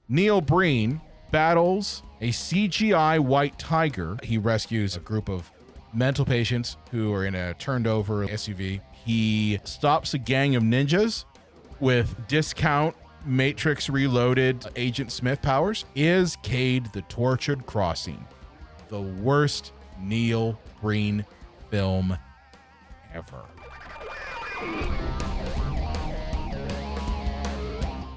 Neil Breen battles a CGI white tiger. He rescues a group of mental patients who are in a turned over SUV. He stops a gang of ninjas with discount Matrix Reloaded Agent Smith powers. Is Cade the Tortured Crossing the worst Neil Breen film ever?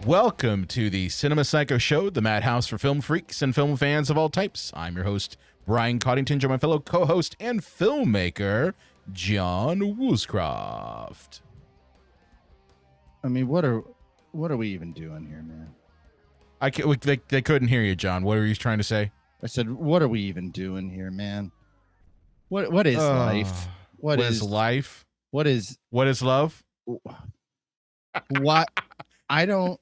Welcome to the Cinema Psycho Show, the madhouse for film freaks and film fans of all types. I'm your host, Brian Coddington, my fellow co-host and filmmaker, John Woolscroft. I mean, what are we even doing here, man? They couldn't hear you, John. What were you trying to say? I said, what are we even doing here, man? What is life? What is life? What is love? What? I don't.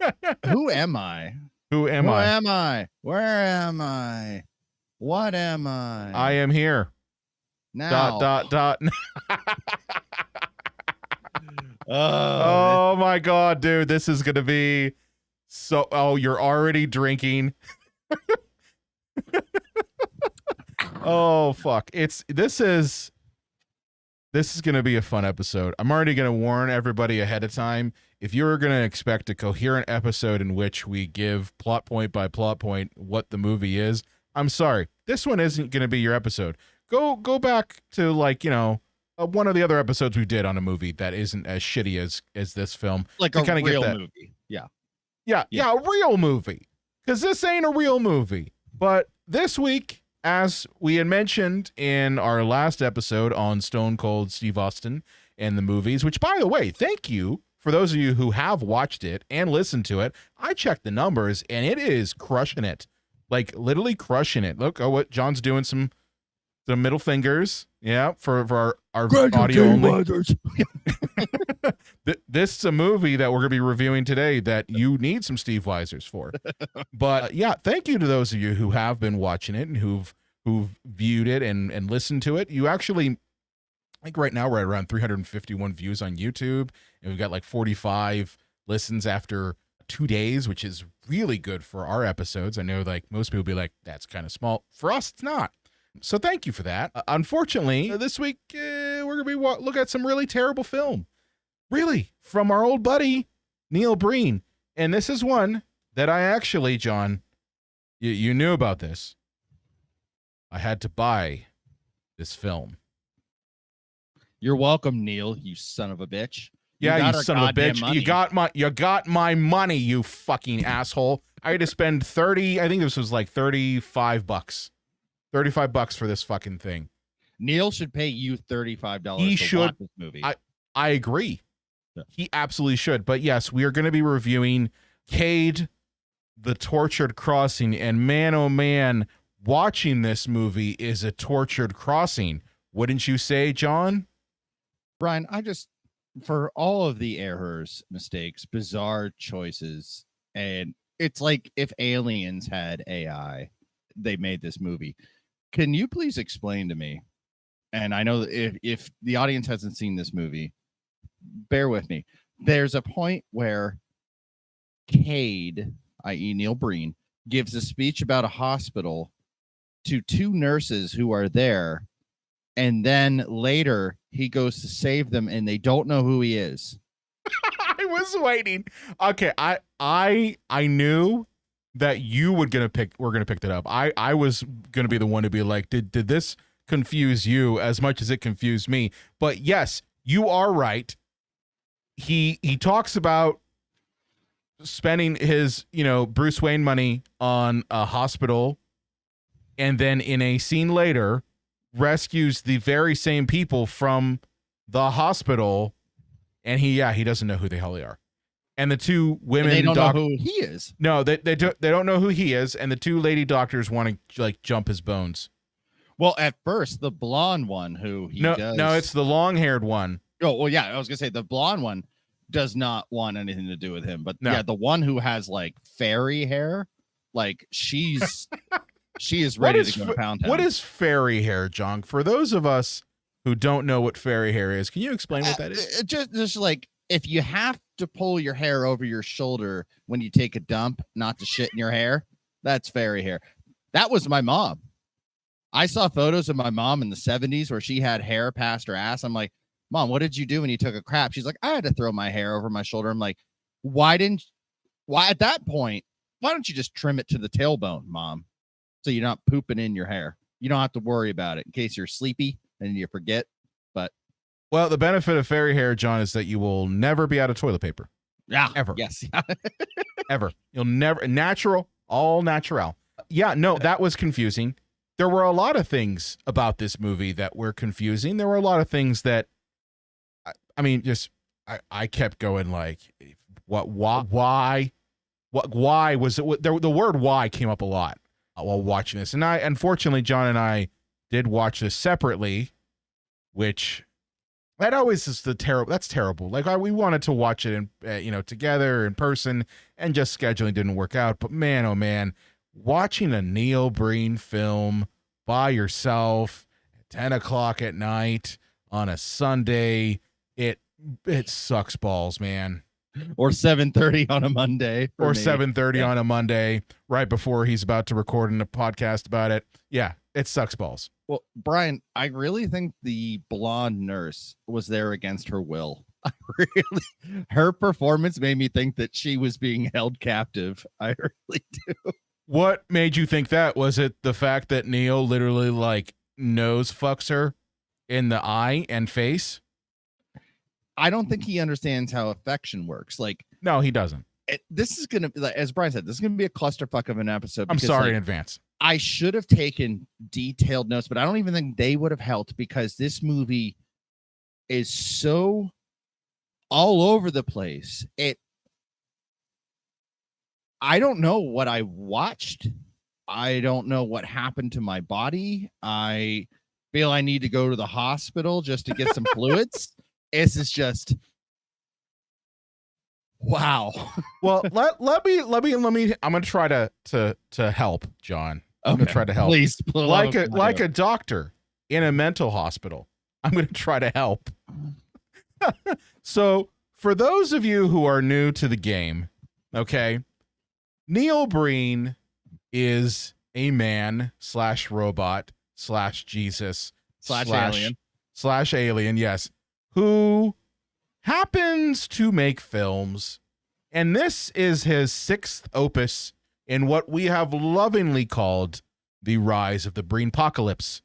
Who am I? Who am I? Am I? Where am I? What am I? I am here. Now. Dot. Oh my God, dude. This is going to be so. Oh, you're already drinking. Oh, fuck. This is going to be a fun episode. I'm already going to warn everybody ahead of time. If you're going to expect a coherent episode in which we give plot point by plot point what the movie is, I'm sorry. This one isn't going to be your episode. Go back to one of the other episodes we did on a movie that isn't as shitty as this film. Like a real movie. Yeah, a real movie. Because this ain't a real movie. But this week, as we had mentioned in our last episode on Stone Cold Steve Austin and the movies, which, by the way, thank you for those of you who have watched it and listened to it. I checked the numbers, and it is crushing it. Like, literally crushing it. Look, what John's doing some middle fingers. Yeah, for our audio only. This is a movie that we're going to be reviewing today that you need some Steve Weisers for. But yeah, thank you to those of you who have been watching it and who've viewed it and listened to it. You actually, I think right now we're at around 351 views on YouTube, and we've got like 45 listens after 2 days, which is really good for our episodes. I know like most people be like, that's kind of small. For us, it's not. So thank you for that. Unfortunately, this week we're going to be looking at some really terrible film. Really, from our old buddy, Neil Breen. And this is one that I actually, John, you knew about this. I had to buy this film. You're welcome, Neil, you son of a bitch. Yeah, you son of a bitch. Money. You got my money, you fucking asshole. I had to spend I think this was like $35. $35 for this fucking thing. Neil should pay you $35 he to should watch this movie. I agree. Yeah. He absolutely should. But yes, we are going to be reviewing Cade, the Tortured Crossing. And man, oh man, watching this movie is a tortured crossing. Wouldn't you say, John? Brian, for all of the errors, mistakes, bizarre choices, and it's like if aliens had AI, they made this movie. Can you please explain to me? And I know if the audience hasn't seen this movie, bear with me. There's a point where Cade, i.e. Neil Breen, gives a speech about a hospital to two nurses who are there. And then later he goes to save them and they don't know who he is. I was waiting. Okay. I knew that you were gonna pick that up. I was gonna be the one to be like, did this confuse you as much as it confused me? But yes, you are right. He talks about spending his Bruce Wayne money on a hospital, and then in a scene later rescues the very same people from the hospital, and he doesn't know who the hell they are. And the two women, and they don't know who he is. No, they don't know who he is, and the two lady doctors want to like jump his bones. Well, at first, the blonde one who he does. No, it's the long-haired one. Oh, well, yeah, I was gonna say the blonde one does not want anything to do with him, but no. Yeah, the one who has like fairy hair, like she is ready to go to Pound Town. What is fairy hair, John? For those of us who don't know what fairy hair is, can you explain what that is? Just like if you have to pull your hair over your shoulder when you take a dump, not to shit in your hair, that's fairy hair. That was my mom. I saw photos of my mom in the 70s where she had hair past her ass. I'm like, Mom, what did you do when you took a crap? She's like, I had to throw my hair over my shoulder. I'm like, why at that point, why don't you just trim it to the tailbone, Mom? So you're not pooping in your hair. You don't have to worry about it in case you're sleepy and you forget. But well, the benefit of fairy hair, John, is that you will never be out of toilet paper. yeah, Ever. Yes. Ever. You'll never, natural, all natural. Yeah, no, that was confusing. There were a lot of things about this movie that were confusing. There were a lot of things that, I mean, just, I kept going like, why was it? The word why came up a lot while watching this. And unfortunately, John and I did watch this separately, which that always is that's terrible. Like we wanted to watch it in, together in person, and just scheduling didn't work out. But man, oh man, watching a Neil Breen film by yourself at 10 o'clock at night on a Sunday, it sucks balls, man. Or 7:30 on a Monday. Or 7:30 on a Monday, right before he's about to record a podcast about it. Yeah, it sucks balls. Well, Brian, I really think the blonde nurse was there against her will. Her performance made me think that she was being held captive. I really do. What made you think that? Was it the fact that Neil literally like nose fucks her in the eye and face? I don't think he understands how affection works. Like, no, he doesn't. This is going to, as Brian said, this is going to be a clusterfuck of an episode. I'm sorry in advance. I should have taken detailed notes, but I don't even think they would have helped because this movie is so all over the place. I don't know what I watched. I don't know what happened to my body. I feel I need to go to the hospital just to get some fluids. This is just wow. Well, let me. I'm gonna try to help, John. I'm gonna try to help. Please, like a doctor in a mental hospital. I'm gonna try to help. So, for those of you who are new to the game, okay, Neil Breen is a man / robot / Jesus / alien / alien. Yes. Who happens to make films, and this is his 6th opus in what we have lovingly called the rise of the Breenpocalypse.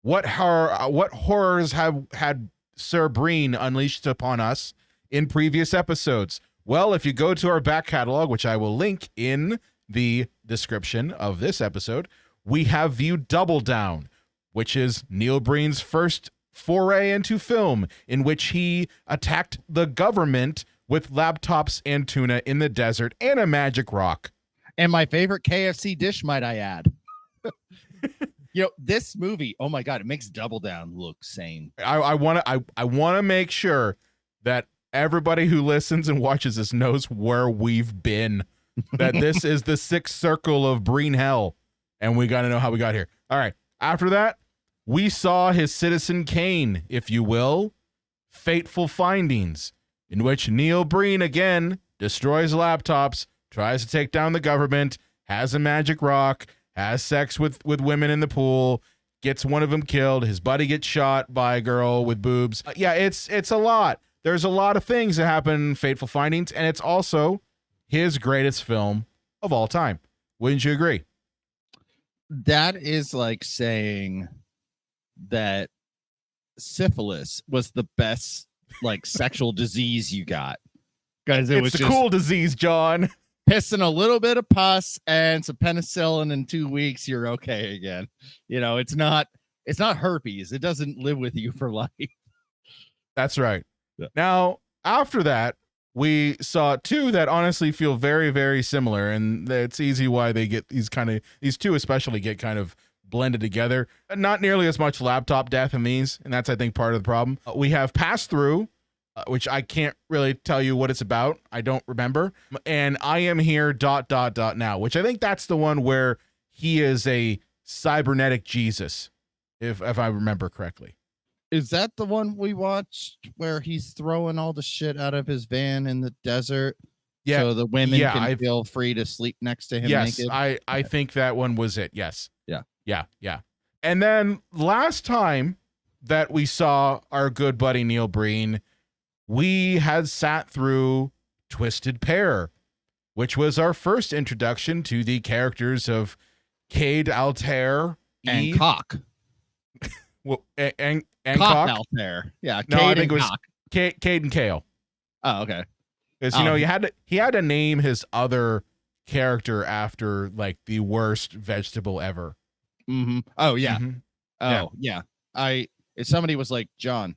What horrors have had Sir Breen unleashed upon us in previous episodes? Well, if you go to our back catalog, which I will link in the description of this episode, we have viewed Double Down, which is Neil Breen's first foray into film, in which he attacked the government with laptops and tuna in the desert and a magic rock. And my favorite KFC dish, might I add. This movie, oh my God, it makes Double Down look sane. I want to make sure that everybody who listens and watches this knows where we've been, that this is the 6th circle of Breen hell, and we got to know how we got here. All right. After that, we saw his Citizen Kane, if you will, Fateful Findings, in which Neil Breen again destroys laptops, tries to take down the government, has a magic rock, has sex with women in the pool, gets one of them killed, his buddy gets shot by a girl with boobs. Yeah, it's a lot. There's a lot of things that happen in Fateful Findings, and it's also his greatest film of all time. Wouldn't you agree? That is like saying that syphilis was the best like sexual disease you got, because it was a cool disease, John. Pissing a little bit of pus and some penicillin in 2 weeks, you're okay again. It's not herpes. It doesn't live with you for life. That's right. Yeah. Now, after that, we saw 2 that honestly feel very, very similar, and it's easy why they get these 2 especially get kind of blended together. Not nearly as much laptop death in these, and that's, I think, part of the problem. We have Pass Through, which I can't really tell you what it's about. I don't remember. And I Am Here ... Now, which I think that's the one where he is a cybernetic Jesus, if I remember correctly. Is that the one we watched where he's throwing all the shit out of his van in the desert? Yeah. So the women Yeah, can feel free to sleep next to him yes, naked? I think that one was it. Yes. Yeah. Yeah. And then last time that we saw our good buddy Neil Breen, we had sat through Twisted Pair, which was our first introduction to the characters of Cade, Altair, And Eve, Cock. well, and Cock Cock. Altair. Yeah. No, I Cade think and it was Cock. Cade and Kale. Oh, okay. Because he had to name his other character after like the worst vegetable ever. Mm-hmm. Oh, yeah. Mhm. Oh, yeah. If somebody was like, John,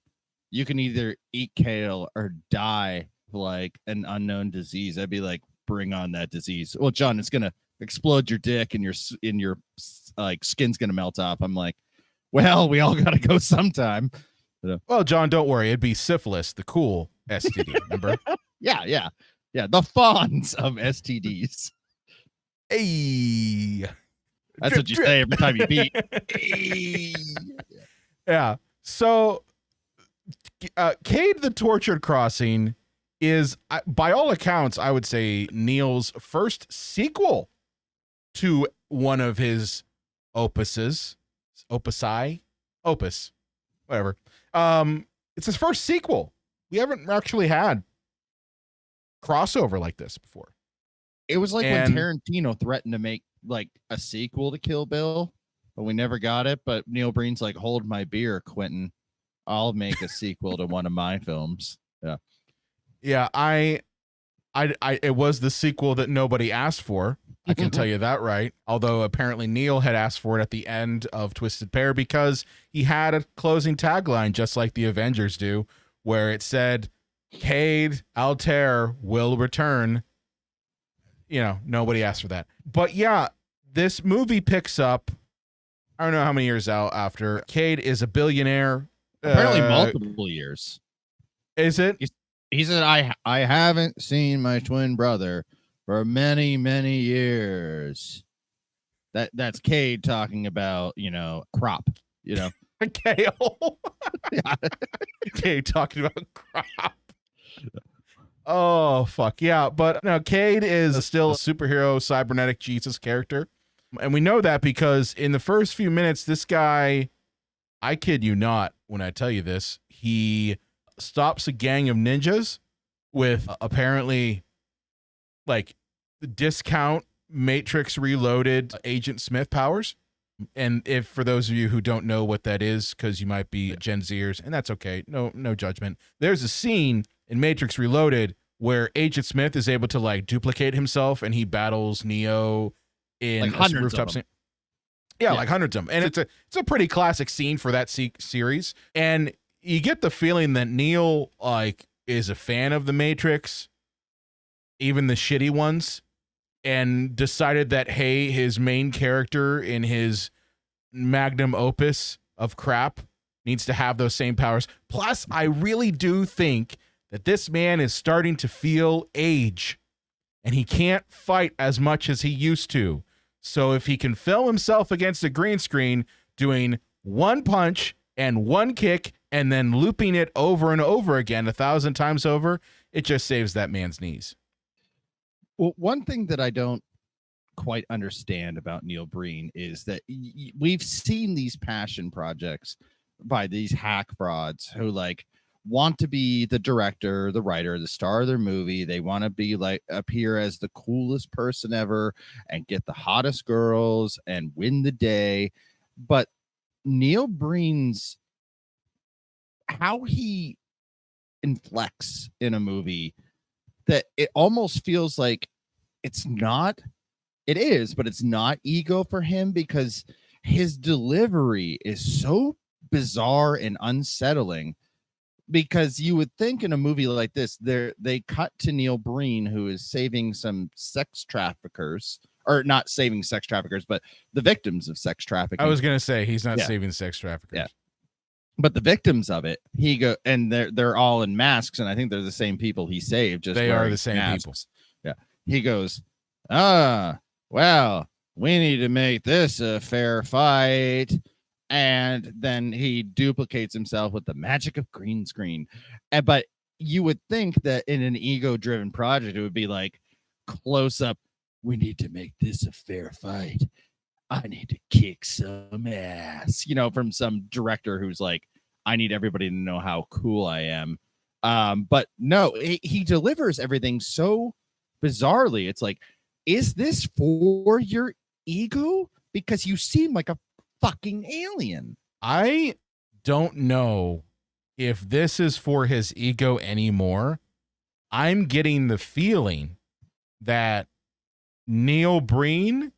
you can either eat kale or die like an unknown disease, I'd be like, bring on that disease. Well, John, it's gonna explode your dick and your like skin's gonna melt off. I'm like, well, we all gotta go sometime. Well, John, don't worry. It'd be syphilis, the cool STD. Remember? Yeah. The fawns of STDs. Hey. That's what you say every time you beat. Yeah. So, Cade the Tortured Crossing is, by all accounts, I would say Neil's first sequel to one of his opus, whatever. It's his first sequel. We haven't actually had crossover like this before. It was like when Tarantino threatened to make like a sequel to Kill Bill, but we never got it. But Neil Breen's like, hold my beer, Quentin. I'll make a sequel to one of my films. Yeah. It was the sequel that nobody asked for. I can tell you that, right? Although apparently Neil had asked for it at the end of Twisted Pair because he had a closing tagline just like the Avengers do, where it said, Cade Altair will return. You know, nobody asked for that. But yeah, this movie picks up, I don't know how many years out after. Cade is a billionaire. Apparently multiple years. Is it? He said, I haven't seen my twin brother for many, many years. That's Cade talking about, crop, Kale. Yeah. Cade talking about crop. Oh, fuck. Yeah. But no, Cade is still a superhero cybernetic Jesus character. And we know that because in the first few minutes, this guy, I kid you not when I tell you this, he stops a gang of ninjas with apparently like discount Matrix Reloaded Agent Smith powers. And if for those of you who don't know what that is, because you might be Gen Zers, and that's okay, no judgment. There's a scene in Matrix Reloaded where Agent Smith is able to like duplicate himself and he battles Neo in like hundreds rooftop of them. scene. Yeah, like hundreds of them. And it's a pretty classic scene for that series. And you get the feeling that Neil like is a fan of the Matrix, even the shitty ones, and decided that, hey, his main character in his magnum opus of crap needs to have those same powers. Plus, I really do think that this man is starting to feel age and he can't fight as much as he used to. So if he can film himself against a green screen doing one punch and one kick and then looping it over and over again 1,000 times over, it just saves that man's knees. Well, one thing that I don't quite understand about Neil Breen is that we've seen these passion projects by these hack frauds who like want to be the director, the writer, the star of their movie. They want to be like appear as the coolest person ever and get the hottest girls and win the day. But Neil Breen's how he inflects in a movie that it almost feels like it is, but it's not ego for him because his delivery is so bizarre and unsettling. Because you would think in a movie like this, they cut to Neil Breen, who is saving some sex traffickers, or not saving sex traffickers, but the victims of sex trafficking. I was gonna say he's not saving sex traffickers. Yeah. But the victims of it, and they're all in masks, and I think they're the same people he saved. Just they are the same masks. people. Yeah. He goes, well, we need to make this a fair fight. and then he duplicates himself with the magic of green screen. But you would think that in an ego-driven project, it would be like close up. We need to make this a fair fight. I need to kick some ass, from some director who's like, I need everybody to know how cool I am. But no, he delivers everything so bizarrely. It's like, is this for your ego? Because you seem like a fucking alien. I don't know if this is for his ego anymore. I'm getting the feeling that Neil Breen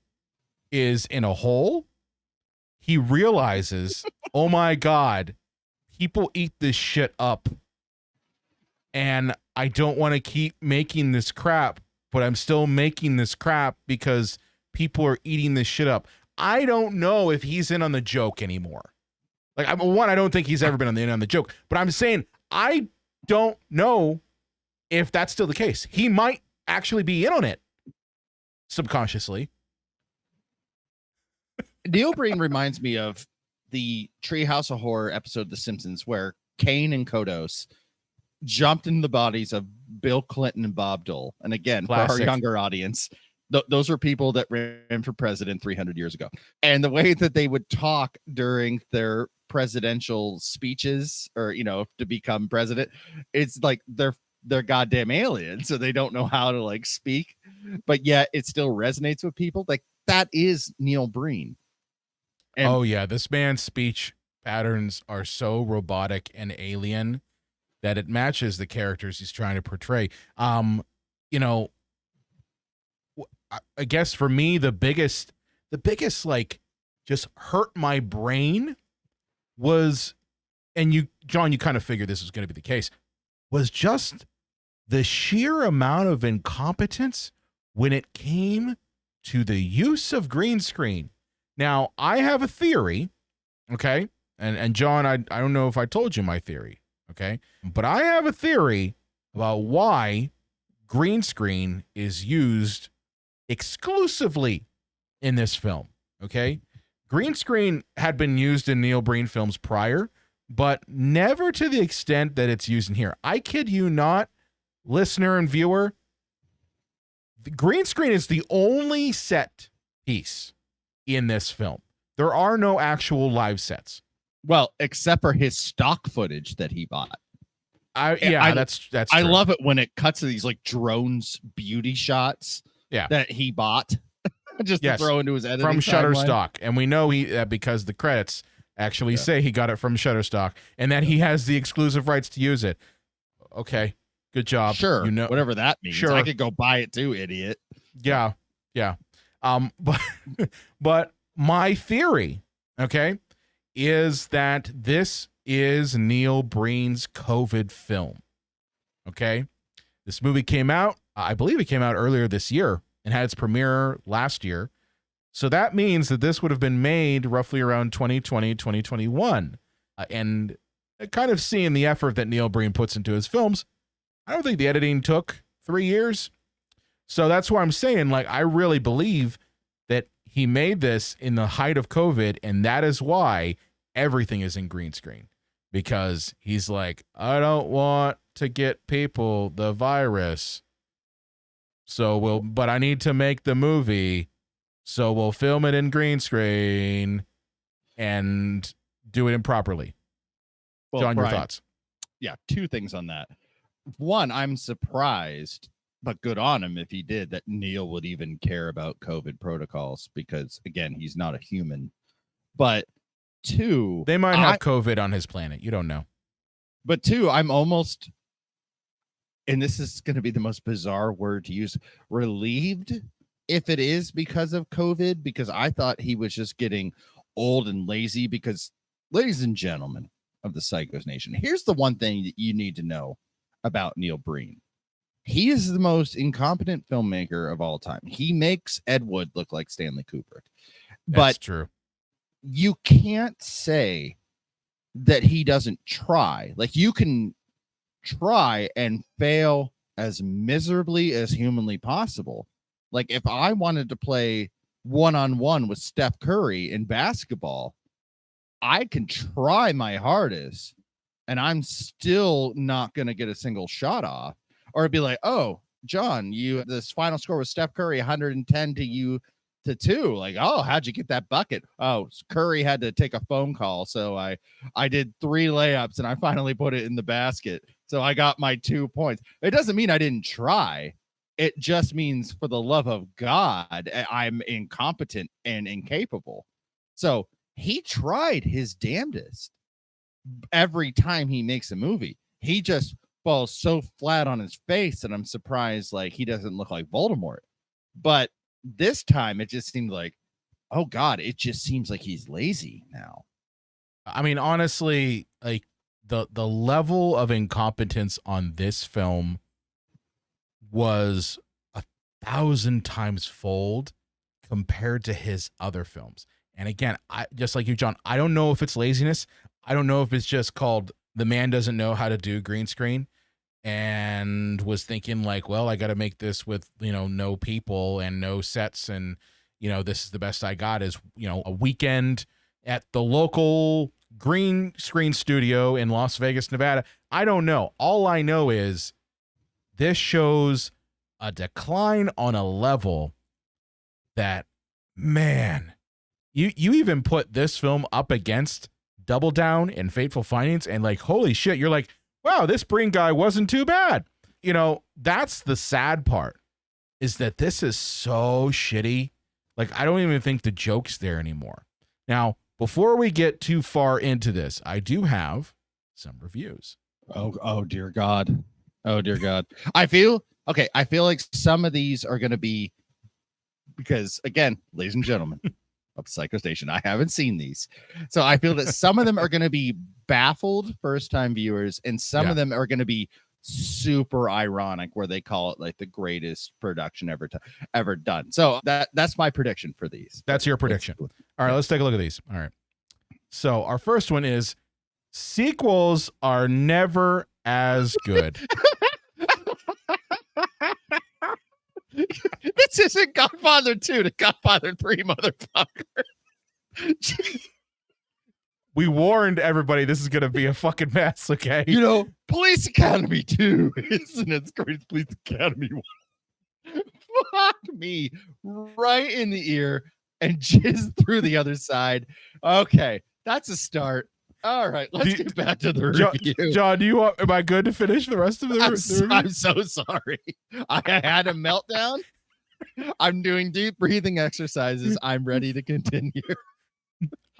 is in a hole. He realizes, oh my God, people eat this shit up. And I don't want to keep making this crap, but I'm still making this crap because people are eating this shit up. I don't know if he's in on the joke anymore. Like, I don't think he's ever been in on the joke, but I'm saying I don't know if that's still the case. He might actually be in on it subconsciously. Neil Breen reminds me of the Treehouse of Horror episode of The Simpsons where Kane and Kodos jumped into the bodies of Bill Clinton and Bob Dole. And again, for our younger audience, those were people that ran for president 300 years ago. And the way that they would talk during their presidential speeches or, to become president, it's like they're goddamn aliens. So they don't know how to like speak, but yet it still resonates with people. Like that is Neil Breen. And oh yeah, this man's speech patterns are so robotic and alien that it matches the characters he's trying to portray. I guess for me, the biggest like just hurt my brain was, and you, John, you kind of figured this was going to be the case, was just the sheer amount of incompetence when it came to the use of green screen. Now, I have a theory, okay? And John, I don't know if I told you my theory, okay? But I have a theory about why green screen is used exclusively in this film, okay? Green screen had been used in Neil Breen films prior, but never to the extent that it's used in here. I kid you not, listener and viewer, the green screen is the only set piece in this film. There are no actual live sets. Well, except for his stock footage that he bought. That's true. I love it when it cuts to these like drones beauty shots that he bought just to throw into his editing from timeline. Shutterstock. And we know because the credits actually say he got it from Shutterstock and that he has the exclusive rights to use it. Okay, good job. Sure, whatever that means. Sure. I could go buy it too, idiot. Yeah. But my theory, okay, is that this is Neil Breen's COVID film. Okay, this movie came out, I believe it came out earlier this year and had its premiere last year. So that means that this would have been made roughly around 2020, 2021. And kind of seeing the effort that Neil Breen puts into his films, I don't think the editing took 3 years. So that's why I'm saying, like, I really believe that he made this in the height of COVID, and that is why everything is in green screen. Because he's like, I don't want to get people the virus. But I need to make the movie, so we'll film it in green screen and do it improperly. Well, John, Brian, your thoughts? Yeah, two things on that. One, I'm surprised, but good on him if he did, that Neil would even care about COVID protocols because, again, he's not a human. But two, they might have COVID on his planet. You don't know. But two, I'm almost, and this is going to be the most bizarre word to use, relieved if it is because of COVID, because I thought he was just getting old and lazy. Because, ladies and gentlemen of the Psychos Nation, here's the one thing that you need to know about Neil Breen. He is the most incompetent filmmaker of all time. He makes Ed Wood look like Stanley Kubrick. That's true. You can't say that he doesn't try. Like, you can try and fail as miserably as humanly possible. Like, if I wanted to play one-on-one with Steph Curry in basketball, I can try my hardest and I'm still not going to get a single shot off. Or it'd be like, oh, John, this final score was Steph Curry 110 to you to 2. Like, oh, how'd you get that bucket? Oh, Curry had to take a phone call. So I did 3 layups and I finally put it in the basket. So I got my 2 points. It doesn't mean I didn't try. It just means, for the love of God, I'm incompetent and incapable. So he tried his damnedest every time he makes a movie. He just falls so flat on his face that I'm surprised like he doesn't look like Voldemort. But this time it just seemed like, oh God, it just seems like he's lazy now. I mean, honestly, like the level of incompetence on this film was 1,000 times fold compared to his other films. And again, I just like you, John, I don't know if it's laziness. I don't know if it's just called the man doesn't know how to do green screen and was thinking like, well, I got to make this with, no people and no sets. And, this is the best I got is, a weekend at the local green screen studio in Las Vegas, Nevada. I don't know. All I know is this shows a decline on a level that, man, you even put this film up against Double Down and Fateful Findings, and like, holy shit, you're like, wow, this Breen guy wasn't too bad. That's the sad part, is that this is so shitty. Like, I don't even think the joke's there anymore. Now, before we get too far into this, I do have some reviews. Oh dear God. Oh dear God. I feel like some of these are going to be, because again, ladies and gentlemen of Psycho Station, I haven't seen these. So I feel that some of them are going to be baffled first time viewers, and some of them are going to be super ironic, where they call it like the greatest production ever done. So that's my prediction for these. That's your prediction. All right, let's take a look at these. All right. So our first one is sequels are never as good. This isn't Godfather 2 to Godfather 3, motherfucker. We warned everybody this is going to be a fucking mess, okay? Police Academy 2 isn't as great as Police Academy 1. Fuck me right in the ear and jizz through the other side. Okay, that's a start. All right, let's get back to the review. John, am I good to finish the rest of the review? I'm so sorry. I had a meltdown. I'm doing deep breathing exercises. I'm ready to continue.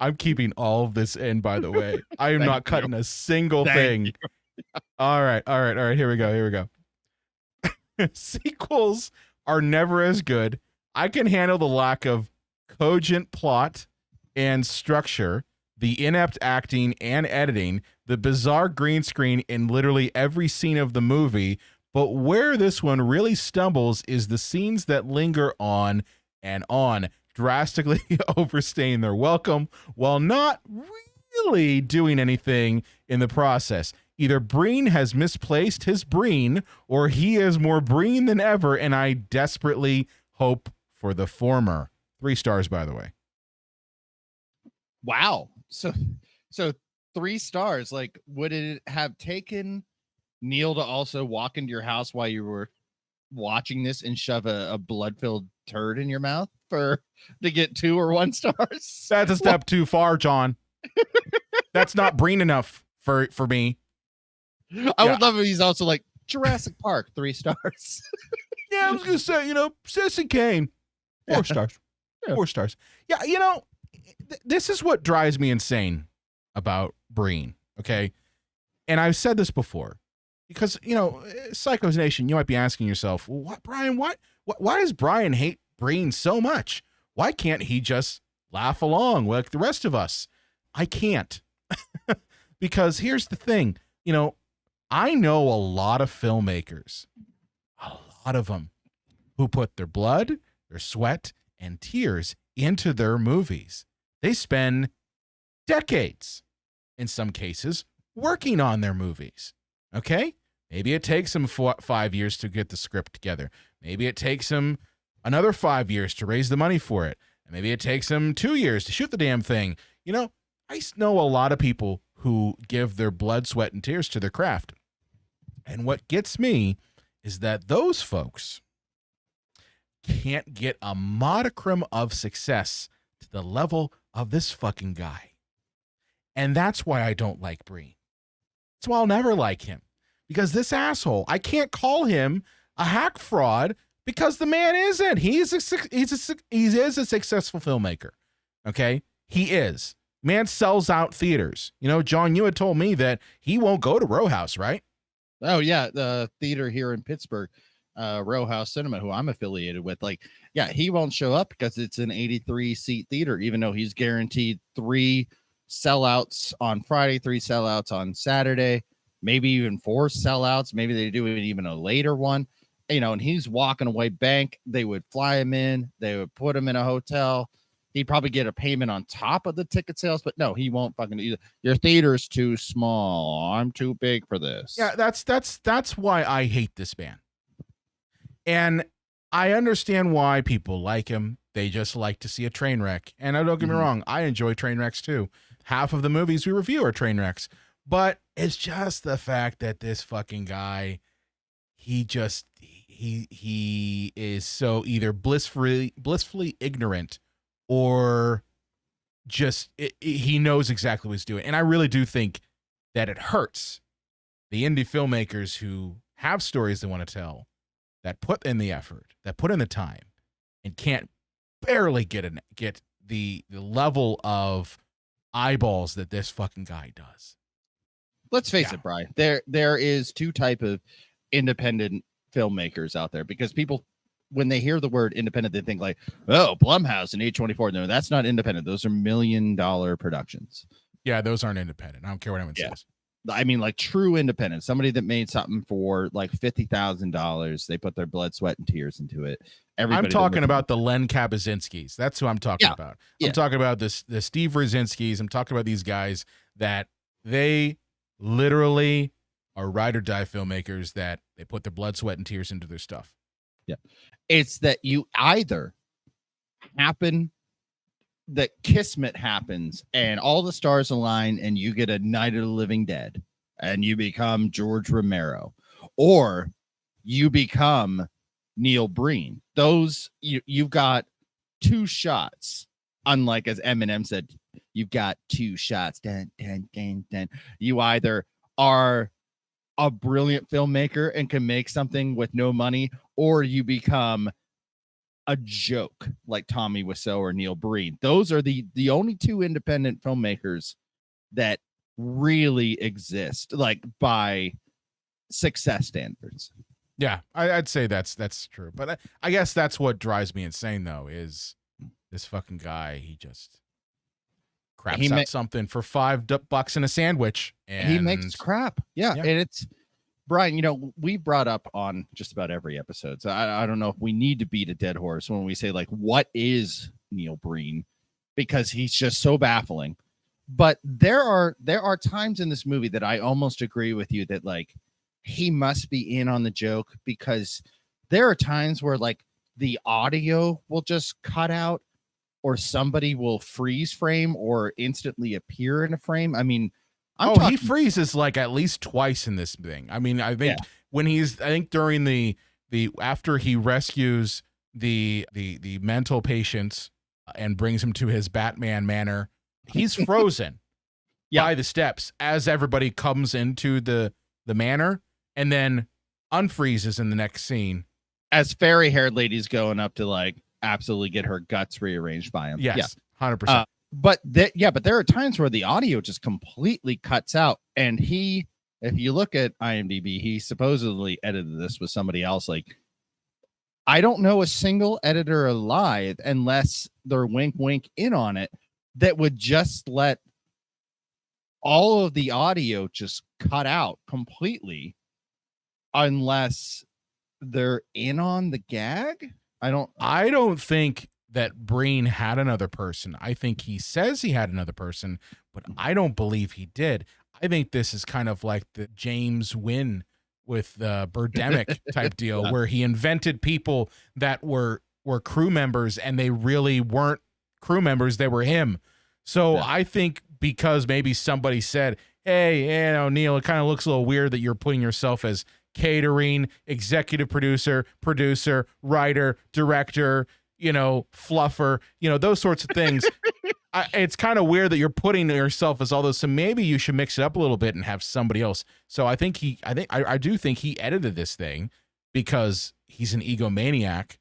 I'm keeping all of this in, by the way. I am not cutting a single thing. All right. Here we go. Sequels are never as good. I can handle the lack of cogent plot and structure, the inept acting and editing, the bizarre green screen in literally every scene of the movie. But where this one really stumbles is the scenes that linger on and on, drastically overstaying their welcome while not really doing anything in the process. Either Breen has misplaced his Breen, or he is more Breen than ever, and I desperately hope for the former. 3 stars, by the way. Wow. So 3 stars. Like, would it have taken Neil to also walk into your house while you were watching this and shove a blood-filled turd in your mouth to get 2 or 1 stars? That's a step too far, John. That's not Breen enough for me. I would love if he's also like Jurassic Park, 3 stars. Yeah, I was gonna say, Citizen Kane, 4 stars. Yeah. 4 stars. Yeah, this is what drives me insane about Breen. Okay, and I've said this before, because Psychos Nation, you might be asking yourself, well, what, Brian? Why does Brian hate Breen so much? Why can't he just laugh along like the rest of us? I can't, because here's the thing. I know a lot of filmmakers, a lot of them, who put their blood, their sweat, and tears into their movies. They spend decades, in some cases, working on their movies. Okay? Maybe it takes them 5 years to get the script together. Maybe it takes them another 5 years to raise the money for it. And maybe it takes them 2 years to shoot the damn thing. I know a lot of people who give their blood, sweat, and tears to their craft. And what gets me is that those folks can't get a modicum of success to the level of this fucking guy. And that's why I don't like Breen. That's why I'll never like him. Because this asshole, I can't call him a hack fraud because the man isn't. He is a successful filmmaker. Okay? He is. Man sells out theaters. You know, John, you had told me that he won't go to Row House, right? Oh, yeah. The theater here in Pittsburgh, Row House Cinema, who I'm affiliated with. Like, yeah, he won't show up because it's an 83-seat theater, even though he's guaranteed 3 sellouts on Friday, 3 sellouts on Saturday, maybe even 4 sellouts. Maybe they do even a later one, you know, and he's walking away bank. They would fly him in. They would put him in a hotel. He'd probably get a payment on top of the ticket sales, but no, he won't fucking do that. Your theater's too small. I'm too big for this. Yeah, that's why I hate this man. And I understand why people like him. They just like to see a train wreck. And don't get me wrong, I enjoy train wrecks too. Half of the movies we review are train wrecks. But it's just the fact that this fucking guy, he is so either blissfully ignorant or just he knows exactly what he's doing. And I really do think that it hurts the indie filmmakers who have stories they want to tell, that put in the effort, that put in the time, and can't barely get the level of eyeballs that this fucking guy does. Let's face it, Brian. There is 2 type of independent filmmakers out there, because people, when they hear the word independent, they think like, oh, Blumhouse and A24. No, that's not independent. Those are $1 million productions. Yeah, those aren't independent. I don't care what anyone says. I mean, like true independent, somebody that made something for like $50,000. They put their blood, sweat, and tears into it. I'm talking about the Len Kabaczynskis. That's who I'm talking about. I'm talking about the Steve Rzazinskis. I'm talking about these guys that they literally are ride or die filmmakers, that they put their blood, sweat, and tears into their stuff. Yeah. It's that you either that kismet happens and all the stars align and you get a Night of the Living Dead and you become George Romero, or you become Neil Breen. Those you've got 2 shots. Unlike, as Eminem said, you've got 2 shots. Dun, dun, dun, dun. You either are a brilliant filmmaker and can make something with no money, or you become a joke like Tommy Wiseau or Neil Breen. Those are the only 2 independent filmmakers that really exist, like by success standards. Yeah, I'd say that's true. But I guess that's what drives me insane, though, is this fucking guy. He just craps out something for $5 in a sandwich, and he makes crap. Yeah. And it's, Brian, you know, we brought up on just about every episode, so I don't know if we need to beat a dead horse when we say, like, what is Neil Breen? Because he's just so baffling. But there are times in this movie that I almost agree with you that, like, he must be in on the joke, because there are times where, like, the audio will just cut out, or somebody will freeze frame or instantly appear in a frame. I mean, he freezes like at least twice in this thing. I mean, I think during the after he rescues the mental patients and brings him to his Batman manor, he's frozen by the steps as everybody comes into the manor, and then unfreezes in the next scene as fairy haired lady's going up to, like, absolutely get her guts rearranged by him. Yes, 100%. But there are times where the audio just completely cuts out. And if you look at IMDb, he supposedly edited this with somebody else. Like, I don't know a single editor alive, unless they're wink in on it, that would just let all of the audio just cut out completely, unless they're in on the gag. I don't think that Breen had another person. I think he says he had another person, but I don't believe he did. I think this is kind of like the James Wynn with Birdemic type deal, where he invented people that were crew members, and they really weren't crew members. They were him. So I think because maybe somebody said, hey, Neil, it kind of looks a little weird that you're putting yourself as catering, executive producer, writer, director, fluffer, those sorts of things. It's kind of weird that you're putting yourself as all those. So maybe you should mix it up a little bit and have somebody else. So I do think he edited this thing because he's an egomaniac,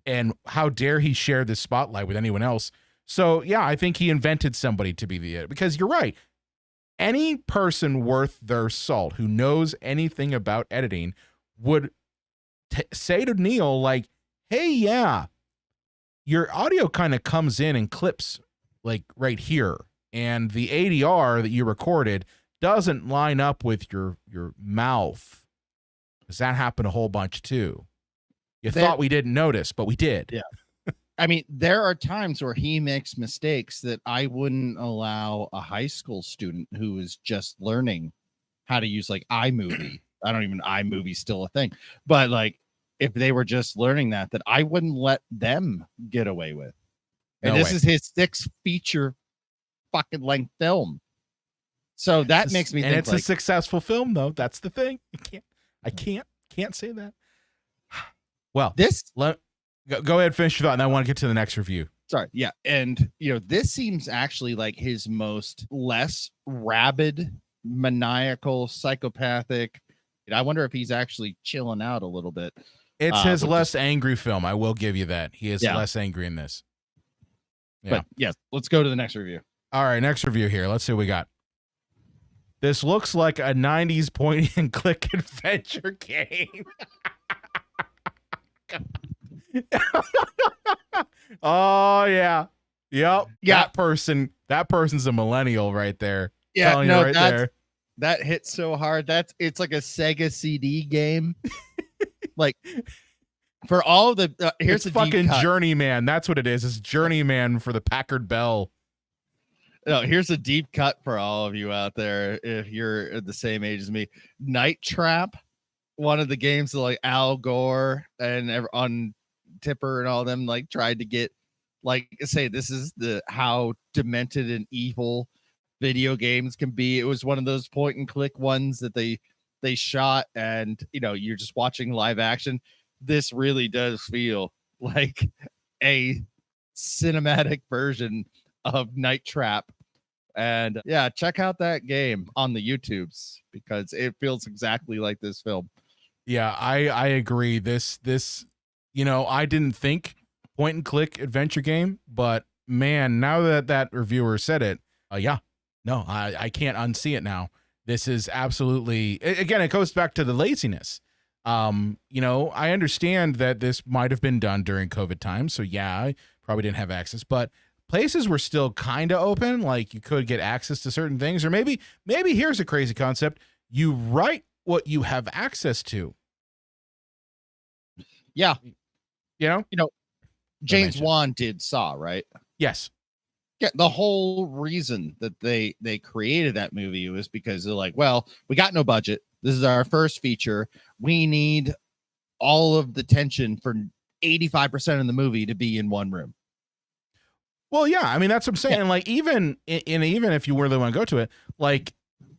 and how dare he share this spotlight with anyone else? So yeah, I think he invented somebody to be the editor, because you're right. Any person worth their salt who knows anything about editing would say to Neil, like, hey, yeah, your audio kind of comes in and clips like right here, and the ADR that you recorded doesn't line up with your mouth. Does that happen a whole bunch too? You thought we didn't notice, but we did. Yeah. I mean, there are times where he makes mistakes that I wouldn't allow a high school student who is just learning how to use like iMovie. I don't even iMovie still a thing, but like if they were just learning that I wouldn't let them get away with. And this is his 6th feature fucking length film. So that makes me think, and it's a successful film though. That's the thing. I can't say that. Well, go ahead, finish your thought, and I want to get to the next review. Sorry. Yeah. And, this seems actually like his less rabid, maniacal, psychopathic. I wonder if he's actually chilling out a little bit. It's his less angry film. I will give you that. He is less angry in this. Yeah. But yes, let's go to the next review. All right. Next review here. Let's see what we got. This looks like a 90s point and click adventure game. Oh yeah. Yep. Yeah. That person's a millennial right there. Yeah, no, right there. That hits so hard. It's like a Sega CD game. Like for all of the here's it's fucking Journeyman. That's what it is. It's Journeyman for the Packard Bell. No, here's a deep cut for all of you out there if you're the same age as me. Night Trap, one of the games that like Al Gore and on Tipper and all them like tried to get, like, say this is how demented and evil video games can be. It was one of those point and click ones that they shot, and you're just watching live action. This really does feel like a cinematic version of Night Trap. And yeah, check out that game on the YouTubes because it feels exactly like this film. Yeah, I agree. This I didn't think point and click adventure game, but man, now that reviewer said it, I can't unsee it now. This is absolutely, again, it goes back to the laziness. I understand that this might have been done during COVID times, so yeah, I probably didn't have access, but places were still kind of open, like you could get access to certain things, or maybe here's a crazy concept: you write what you have access to. Yeah, James Wan did Saw, right? Yes. Yeah, the whole reason that they created that movie was because they're like, well, we got no budget. This is our first feature. We need all of the tension for 85% of the movie to be in one room. Well, yeah, I mean, that's what I'm saying. Yeah. Like, even if you really want to go to it, like,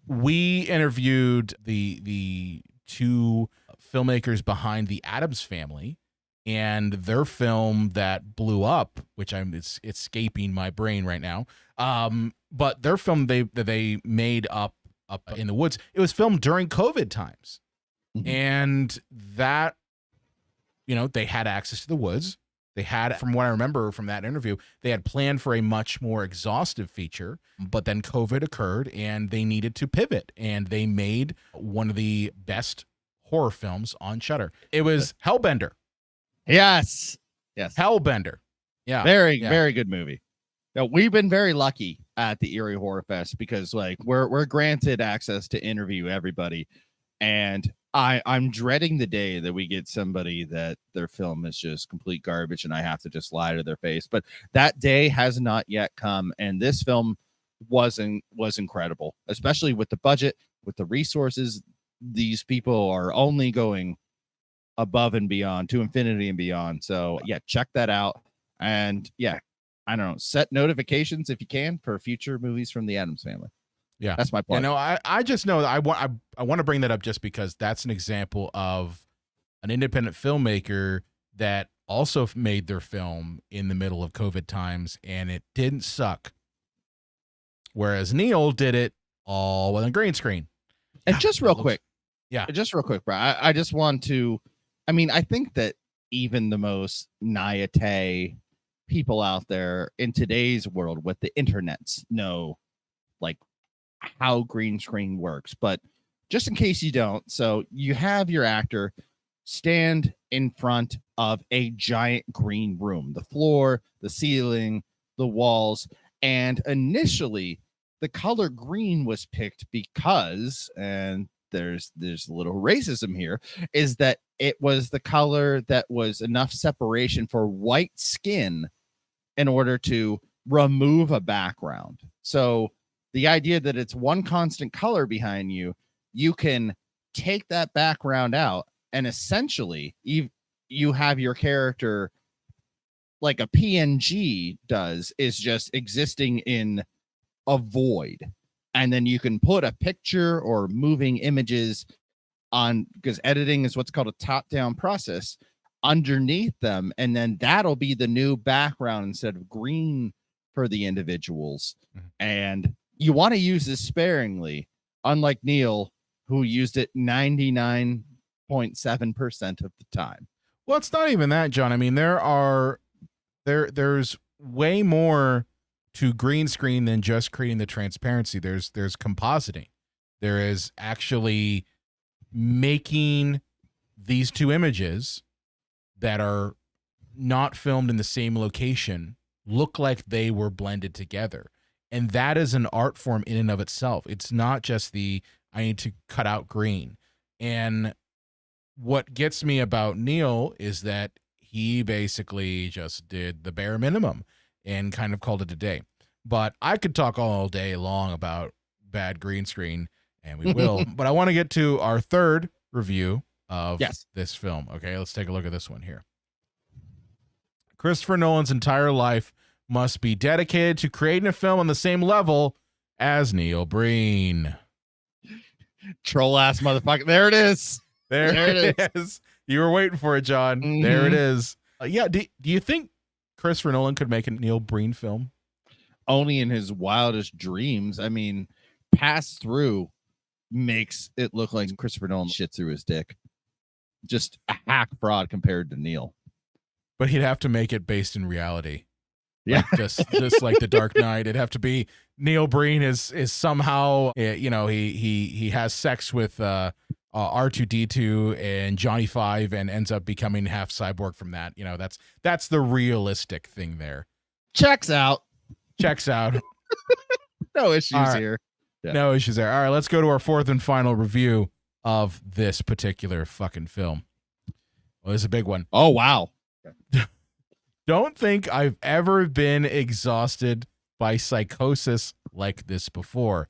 we interviewed the 2 filmmakers behind the Addams Family and their film that blew up, which it's escaping my brain right now. But their film they made up in the woods. It was filmed during COVID times, and that they had access to the woods. They had, from what I remember from that interview, they had planned for a much more exhaustive feature, but then COVID occurred and they needed to pivot, and they made one of the best horror films on Shudder. It was Hellbender. Yes. Hellbender. Yeah. Very good movie. Now, we've been very lucky at the Erie Horror Fest because like we're granted access to interview everybody, and I'm dreading the day that we get somebody that their film is just complete garbage and I have to just lie to their face. But that day has not yet come, and this film was incredible, especially with the budget, with the resources. These people are only going above and beyond, to infinity and beyond. So yeah, check that out. And yeah, I don't know, set notifications if you can for future movies from the Addams Family. Yeah, that's my point. No, I just know that I want to bring that up just because that's an example of an independent filmmaker that also made their film in the middle of COVID times, and it didn't suck. Whereas Neil did it all with a green screen. And just real quick, bro. I just want to, I mean, I think that even the most naivete people out there in today's world with the internets know like how green screen works. But just in case you don't, so you have your actor stand in front of a giant green room, the floor, the ceiling, the walls, and initially the color green was picked because, and there's a little racism here, is that it was the color that was enough separation for white skin in order to remove a background. So the idea that it's one constant color behind you, you can take that background out, and essentially you have your character like a PNG does, is just existing in a void. And then you can put a picture or moving images on, because editing is what's called a top-down process, underneath them, and then that'll be the new background instead of green for the individuals. And you want to use this sparingly, unlike Neil, who used it 99.7% of the time. Well, it's not even that, John. I mean, there's way more to green screen than just creating the transparency. There's compositing. There is actually making these two images that are not filmed in the same location look like they were blended together. And that is an art form in and of itself. It's not just I need to cut out green. And what gets me about Neil is that he basically just did the bare minimum and kind of called it a day. But I could talk all day long about bad green screen, and we will. But I want to get to our third review of this film. Okay, let's take a look at this one here. Christopher Nolan's entire life must be dedicated to creating a film on the same level as Neil Breen. Troll ass motherfucker. There it is. There it is. You were waiting for it, John. Mm-hmm. There it is. Do you think Christopher Nolan could make a Neil Breen film? Only in his wildest dreams. I mean, Pass Through makes it look like Christopher Nolan shit through his dick. Just a hack fraud compared to Neil. But he'd have to make it based in reality. Yeah, like just like The Dark Knight. It'd have to be Neil Breen is somehow, he has sex with R2D2 and Johnny Five and ends up becoming half cyborg from that. That's the realistic thing there. Checks out. No issues here. Yeah. No issues there. All right, let's go to our fourth and final review of this particular fucking film. Well, this is a big one. Oh, wow. Don't think I've ever been exhausted by psychosis like this before.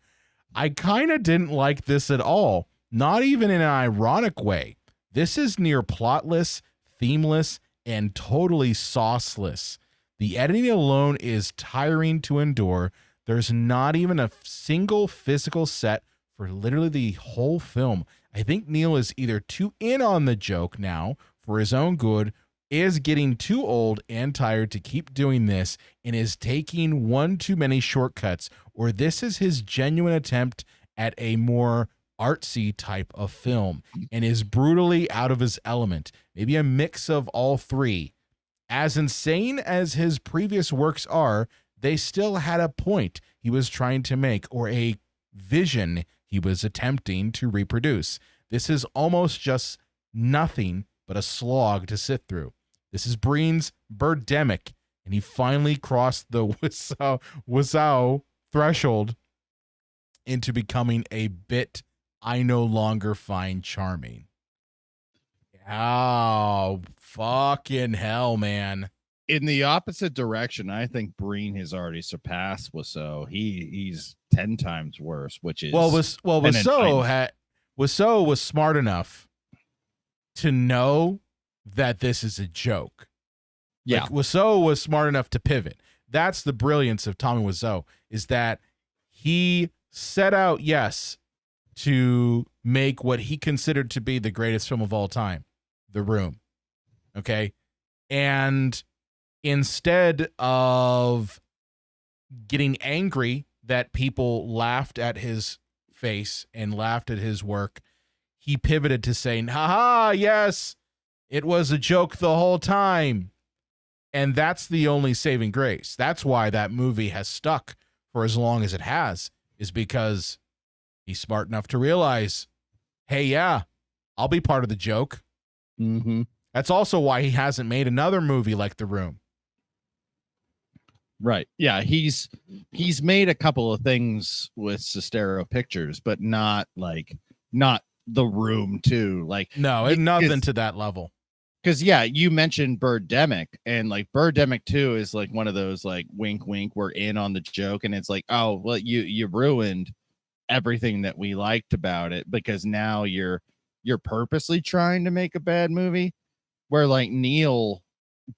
I kind of didn't like this at all, not even in an ironic way. This is near plotless, themeless, and totally sauceless. The editing alone is tiring to endure. There's not even a single physical set for literally the whole film. I think Neil is either too in on the joke now for his own good, is getting too old and tired to keep doing this, and is taking one too many shortcuts, or this is his genuine attempt at a more artsy type of film and is brutally out of his element. Maybe a mix of all three. As insane as his previous works are, they still had a point he was trying to make, or a vision he was attempting to reproduce. This is almost just nothing but a slog to sit through. This is Breen's Birdemic, and he finally crossed the Wiseau threshold into becoming a bit I no longer find charming. Oh, fucking hell, man. In the opposite direction, I think Breen has already surpassed Wiseau. He's 10 times worse, which is Wiseau was smart enough to know that this is a joke. Yeah. Like, Wiseau was smart enough to pivot. that's the brilliance of Tommy Wiseau, is that he set out, yes, to make what he considered to be the greatest film of all time, The Room. Okay. And instead of getting angry that people laughed at his face and laughed at his work, he pivoted to saying, haha, yes, it was a joke the whole time. And that's the only saving grace. That's why that movie has stuck for as long as it has, is because he's smart enough to realize, hey, yeah, I'll be part of the joke. Mm-hmm. That's also why he hasn't made another movie like The Room. Right. Yeah, he's made a couple of things with Sestero Pictures, but not The Room too. Like, no, nothing to that level. Because yeah, you mentioned Birdemic, and like Birdemic 2 is like one of those like wink wink, we're in on the joke, and it's like, oh well, you ruined everything that we liked about it because now you're purposely trying to make a bad movie. Where like Neil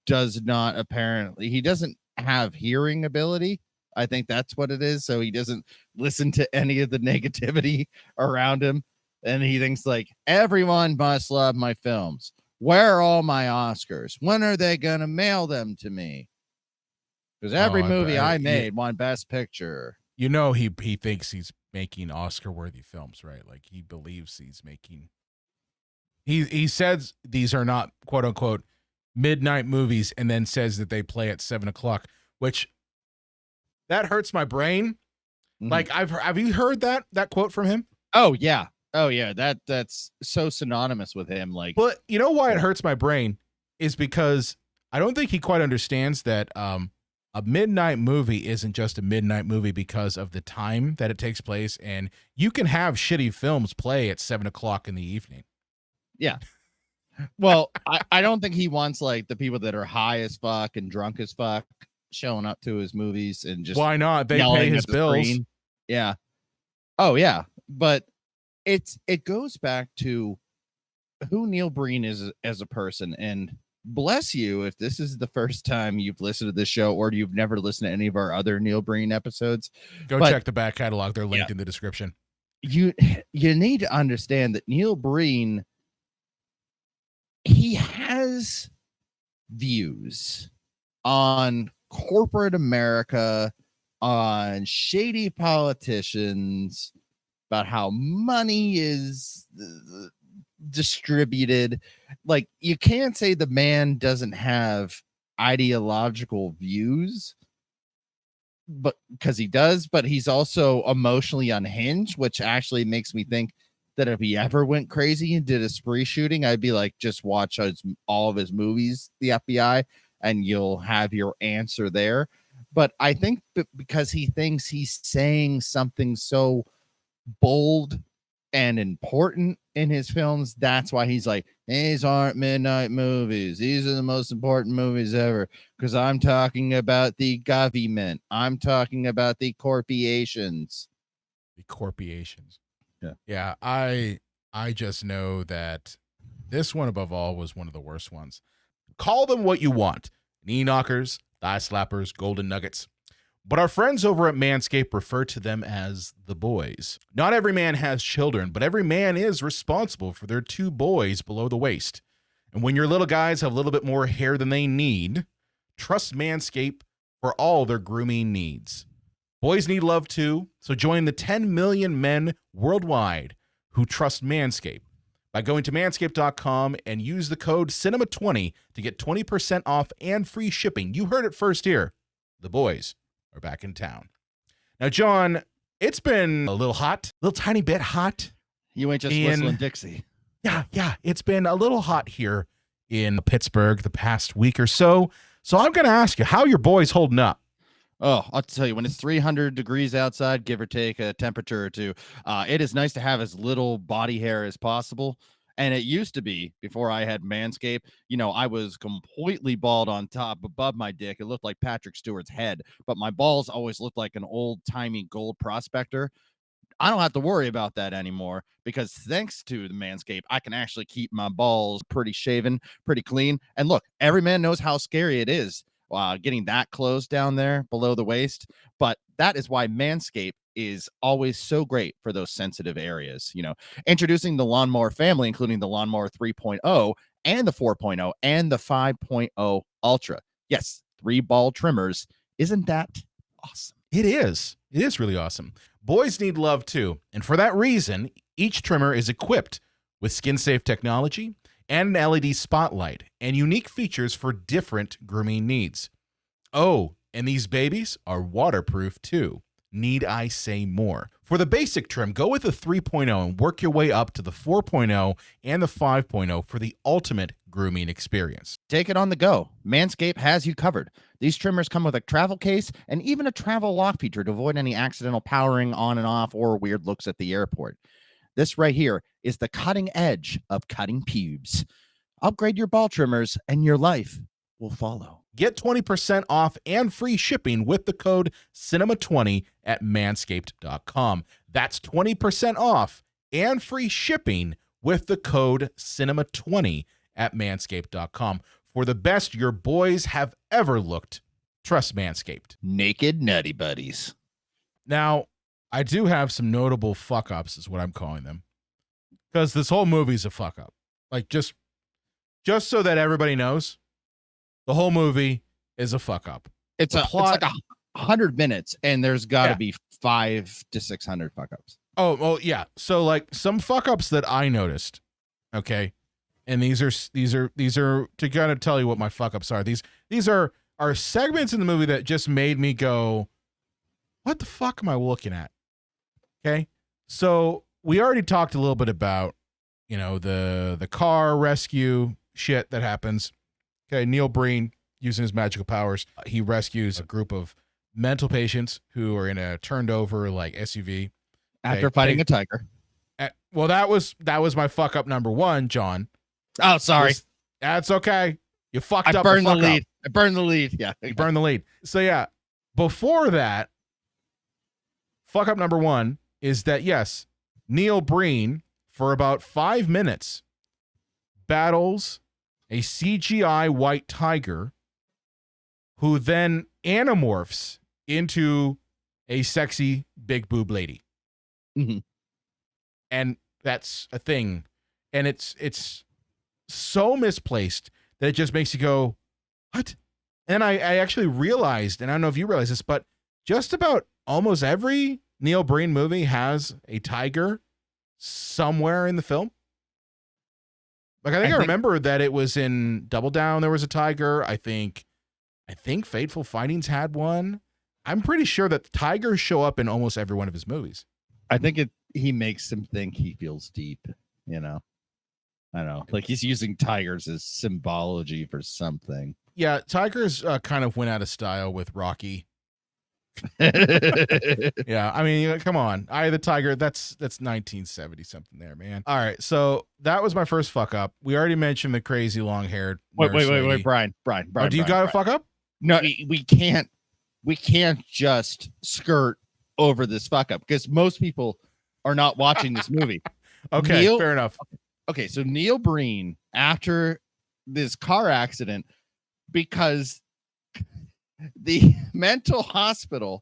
does not, apparently he doesn't have hearing ability. I think that's what it is. So he doesn't listen to any of the negativity around him, and he thinks like, everyone must love my films. Where are all my Oscars? When are they gonna mail them to me? Because every movie I made won Best Picture. You know, he thinks he's making Oscar-worthy films, right? Like he believes he's making. He says these are not quote unquote midnight movies, and then says that they play at 7:00, which that hurts my brain. Mm-hmm. Like have you heard that quote from him? Oh yeah. That's so synonymous with him. Like, but you know why it hurts my brain is because I don't think he quite understands that a midnight movie isn't just a midnight movie because of the time that it takes place, and you can have shitty films play at 7:00 in the evening. Yeah. Well, I don't think he wants like the people that are high as fuck and drunk as fuck showing up to his movies and just why not? They pay his bills. Screen. Yeah. Oh yeah, but it goes back to who Neil Breen is as a person, and bless you if this is the first time you've listened to this show or you've never listened to any of our other Neil Breen episodes. Go check the back catalog. They're linked in the description. You need to understand that Neil Breen, he has views on corporate America, on shady politicians, about how money is distributed. Like, you can't say the man doesn't have ideological views, but because he does, but he's also emotionally unhinged, which actually makes me think that if he ever went crazy and did a spree shooting, I'd be like, just watch all of his movies, The FBI, and you'll have your answer there. But I think because he thinks he's saying something so bold and important in his films, that's why he's like, these aren't midnight movies, these are the most important movies ever, because I'm talking about the government, I'm talking about the corporations. Yeah, I just know that this one above all was one of the worst ones. Call them what you want, knee knockers, thigh slappers, golden nuggets, but our friends over at Manscaped refer to them as the boys. Not every man has children, but every man is responsible for their 2 boys below the waist. And when your little guys have a little bit more hair than they need, trust Manscaped for all their grooming needs. Boys need love too, so join the 10 million men worldwide who trust Manscaped by going to manscaped.com and use the code CINEMA20 to get 20% off and free shipping. You heard it first here. The boys are back in town. Now, John, it's been a little hot, a little tiny bit hot. You ain't just whistling Dixie. Yeah. It's been a little hot here in Pittsburgh the past week or so. So I'm going to ask you, how your boys holding up? Oh, I'll tell you, when it's 300 degrees outside, give or take a temperature or two, it is nice to have as little body hair as possible. And it used to be, before I had Manscaped, I was completely bald on top above my dick. It looked like Patrick Stewart's head, but my balls always looked like an old-timey gold prospector. I don't have to worry about that anymore because thanks to the Manscaped, I can actually keep my balls pretty shaven, pretty clean. And look, every man knows how scary it is getting that close down there below the waist. But that is why Manscaped is always so great for those sensitive areas. Introducing the lawnmower family, including the lawnmower 3.0 and the 4.0 and the 5.0 Ultra. Yes, 3 ball trimmers. Isn't that awesome? It is. It is really awesome. Boys need love too. And for that reason, each trimmer is equipped with skin-safe technology and an LED spotlight and unique features for different grooming needs. Oh, and these babies are waterproof too. Need I say more? For the basic trim, go with the 3.0 and work your way up to the 4.0 and the 5.0 for the ultimate grooming experience. Take it on the go. Manscaped has you covered. These trimmers come with a travel case and even a travel lock feature to avoid any accidental powering on and off or weird looks at the airport. This right here is the cutting edge of cutting pubes. Upgrade your ball trimmers and your life will follow. Get 20% off and free shipping with the code CINEMA20 at manscaped.com. That's 20% off and free shipping with the code CINEMA20 at manscaped.com. For the best your boys have ever looked, trust Manscaped. Naked nutty buddies. Now, I do have some notable fuck-ups is what I'm calling them. Because this whole movie's a fuck-up. Like, just so that everybody knows, the whole movie is a fuck-up. It's like 100 minutes, and there's got to be 500 to 600 fuck-ups. Oh, yeah. So, like, some fuck-ups that I noticed, okay? And these are to kind of tell you what my fuck-ups are. These are segments in the movie that just made me go, what the fuck am I looking at? Okay? So, we already talked a little bit about, the car rescue shit that happens. Okay, Neil Breen, using his magical powers, he rescues a group of mental patients who are in a turned over like SUV after fighting a tiger. Well, that was my fuck up number one, John. Oh, sorry. That's okay. You fucked up. I burned the lead. Yeah, you burned the lead. So yeah, before that, fuck up number one is that yes, Neil Breen for about 5 minutes battles a CGI white tiger who then animorphs into a sexy big boob lady. Mm-hmm. And that's a thing. And it's so misplaced that it just makes you go, what? And I actually realized, and I don't know if you realize this, but just about almost every Neil Breen movie has a tiger somewhere in the film. Like I think I remember that it was in Double Down. There was a tiger. I think Fateful Findings had one. I'm pretty sure that tigers show up in almost every one of his movies. I think he makes him think he feels deep. I know, like he's using tigers as symbology for something. Yeah, tigers kind of went out of style with Rocky. Yeah, I mean, come on, Eye of the Tiger. That's 1970 something there, man. All right, so that was my first fuck up. We already mentioned the crazy long haired. Wait, Brian. Oh, do you got a fuck up? No, we can't just skirt over this fuck up because most people are not watching this movie. Okay, fair enough. Okay, so Neil Breen after this car accident, because the mental hospital,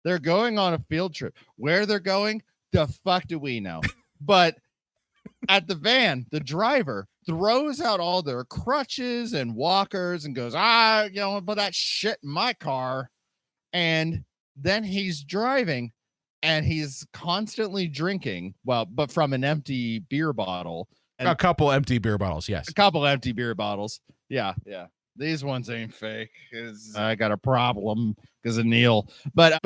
they're going on a field trip. Where they're going, the fuck do we know? But at the van, the driver throws out all their crutches and walkers and goes, put that shit in my car. And then he's driving and he's constantly drinking, but from an empty beer bottle. And a couple empty beer bottles, yes. A couple empty beer bottles. Yeah. These ones ain't fake. I got a problem because of Neil. But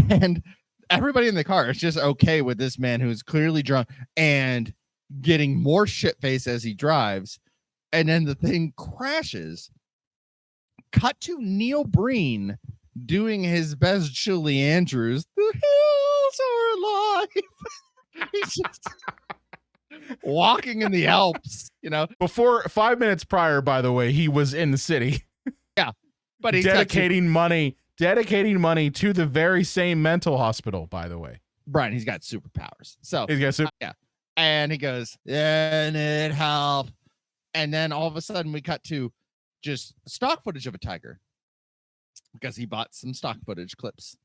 and everybody in the car is just okay with this man who's clearly drunk and getting more shit-faced as he drives. And then the thing crashes. Cut to Neil Breen doing his best Julie Andrews. The hills are alive. He's just walking in the Alps, Before 5 minutes prior, by the way, he was in the city. Yeah, but he's dedicating money to the very same mental hospital. By the way, Brian, he's got superpowers. So he's got yeah, and he goes, "And it helped." And then all of a sudden, we cut to just stock footage of a tiger because he bought some stock footage clips.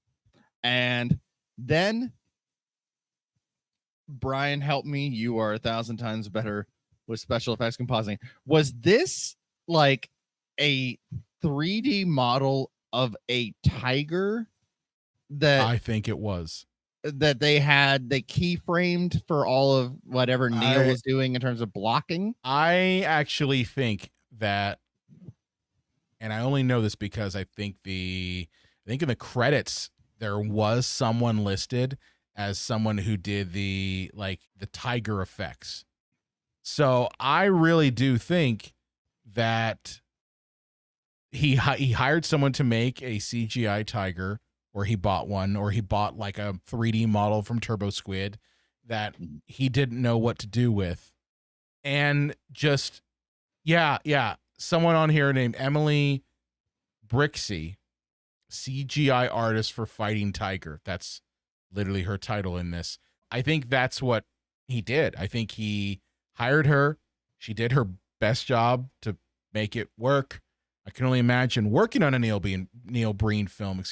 And then Brian, help me. You are 1,000 times better with special effects compositing. Was this like a 3D model of a tiger that I think it was. That they keyframed for all of whatever Neil was doing in terms of blocking? I actually think that, and I only know this because I think in the credits there was someone listed as someone who did the tiger effects. So I really do think that he hired someone to make a CGI tiger, or he bought one, or he bought like a 3D model from Turbo Squid that he didn't know what to do with. And just, someone on here named Emily Brixey, CGI artist for Fighting Tiger. That's literally her title in this. I think that's what he did. I think he hired her. She did her best job to make it work. I can only imagine working on a Neil Breen film,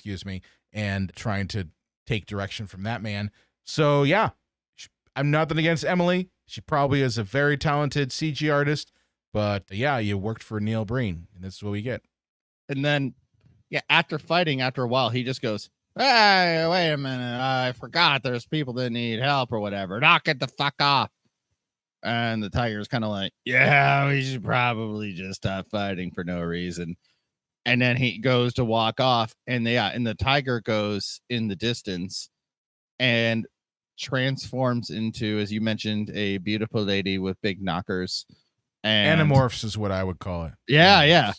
and trying to take direction from that man. So yeah, I'm nothing against Emily. She probably is a very talented CG artist, but yeah, you worked for Neil Breen, and this is what we get. And then, after a while, he just goes, "Hey, wait a minute. I forgot there's people that need help or whatever. Knock it the fuck off." And the tiger's kind of like, "Yeah, we should probably just stop fighting for no reason." And then he goes to walk off, and the tiger goes in the distance and transforms into, as you mentioned, a beautiful lady with big knockers. And Animorphs is what I would call it. Yeah.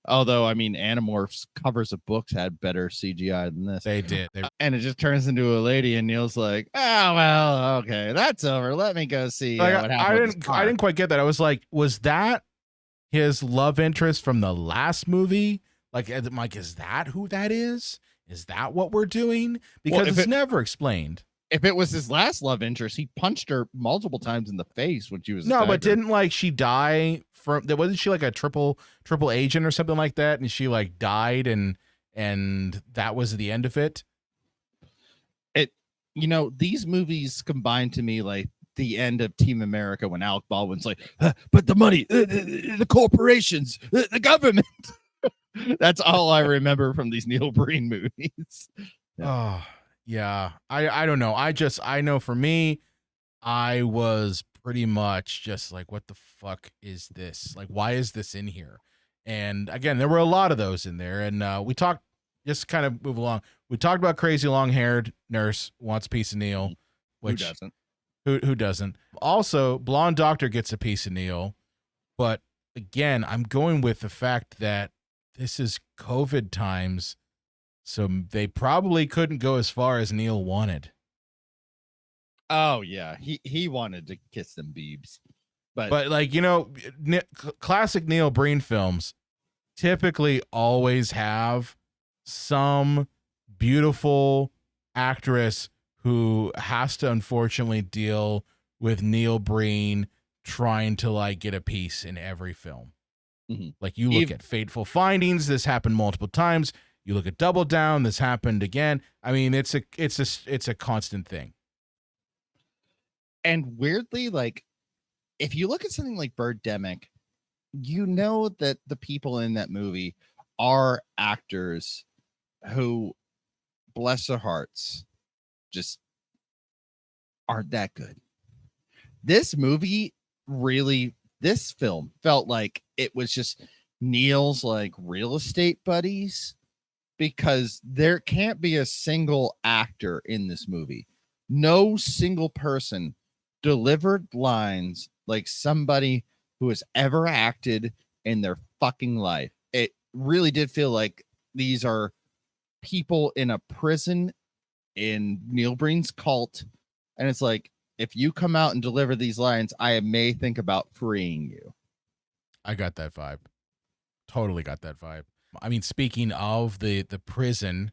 Although, I mean, Animorphs covers of books had better CGI than this. They did. And it just turns into a lady, and Neil's like, "Oh, well, okay, that's over. Let me go see what happened." I didn't quite get that. I was like, was that his love interest from the last movie? Like, I'm like, is that who that is? Is that what we're doing? Because it's never explained. If it was his last love interest, he punched her multiple times in the face when she was but didn't she die from? Wasn't she like a triple agent or something like that? And she like died, and that was the end of it. These movies combine to me like the end of Team America when Alec Baldwin's like, "But the money, the corporations, the government." That's all I remember from these Neil Breen movies. Oh, yeah. I don't know. I know for me, I was pretty much just like, what the fuck is this? Like, why is this in here? And again, there were a lot of those in there. And we talked, just kind of move along. We talked about crazy long-haired nurse wants a piece of Neil. Which, who doesn't? Who doesn't? Also, blonde doctor gets a piece of Neil. But again, I'm going with the fact that this is COVID times, so they probably couldn't go as far as Neil wanted. Oh yeah, he wanted to kiss them beebs, but like, classic Neil Breen films typically always have some beautiful actress who has to unfortunately deal with Neil Breen trying to like get a piece in every film. Mm-hmm. Like you look at Fateful Findings, this happened multiple times. You look at Double Down, this happened again. I mean, it's a constant thing. And weirdly, like if you look at something like Birdemic, you know that the people in that movie are actors who, bless their hearts, just aren't that good. This film felt like it was just Neil's like real estate buddies, because there can't be a single actor in this movie. No single person delivered lines like somebody who has ever acted in their fucking life. It really did feel like these are people in a prison in Neil Breen's cult. And it's like, if you come out and deliver these lines, I may think about freeing you. I got that vibe. Totally got that vibe. I mean, speaking of the prison,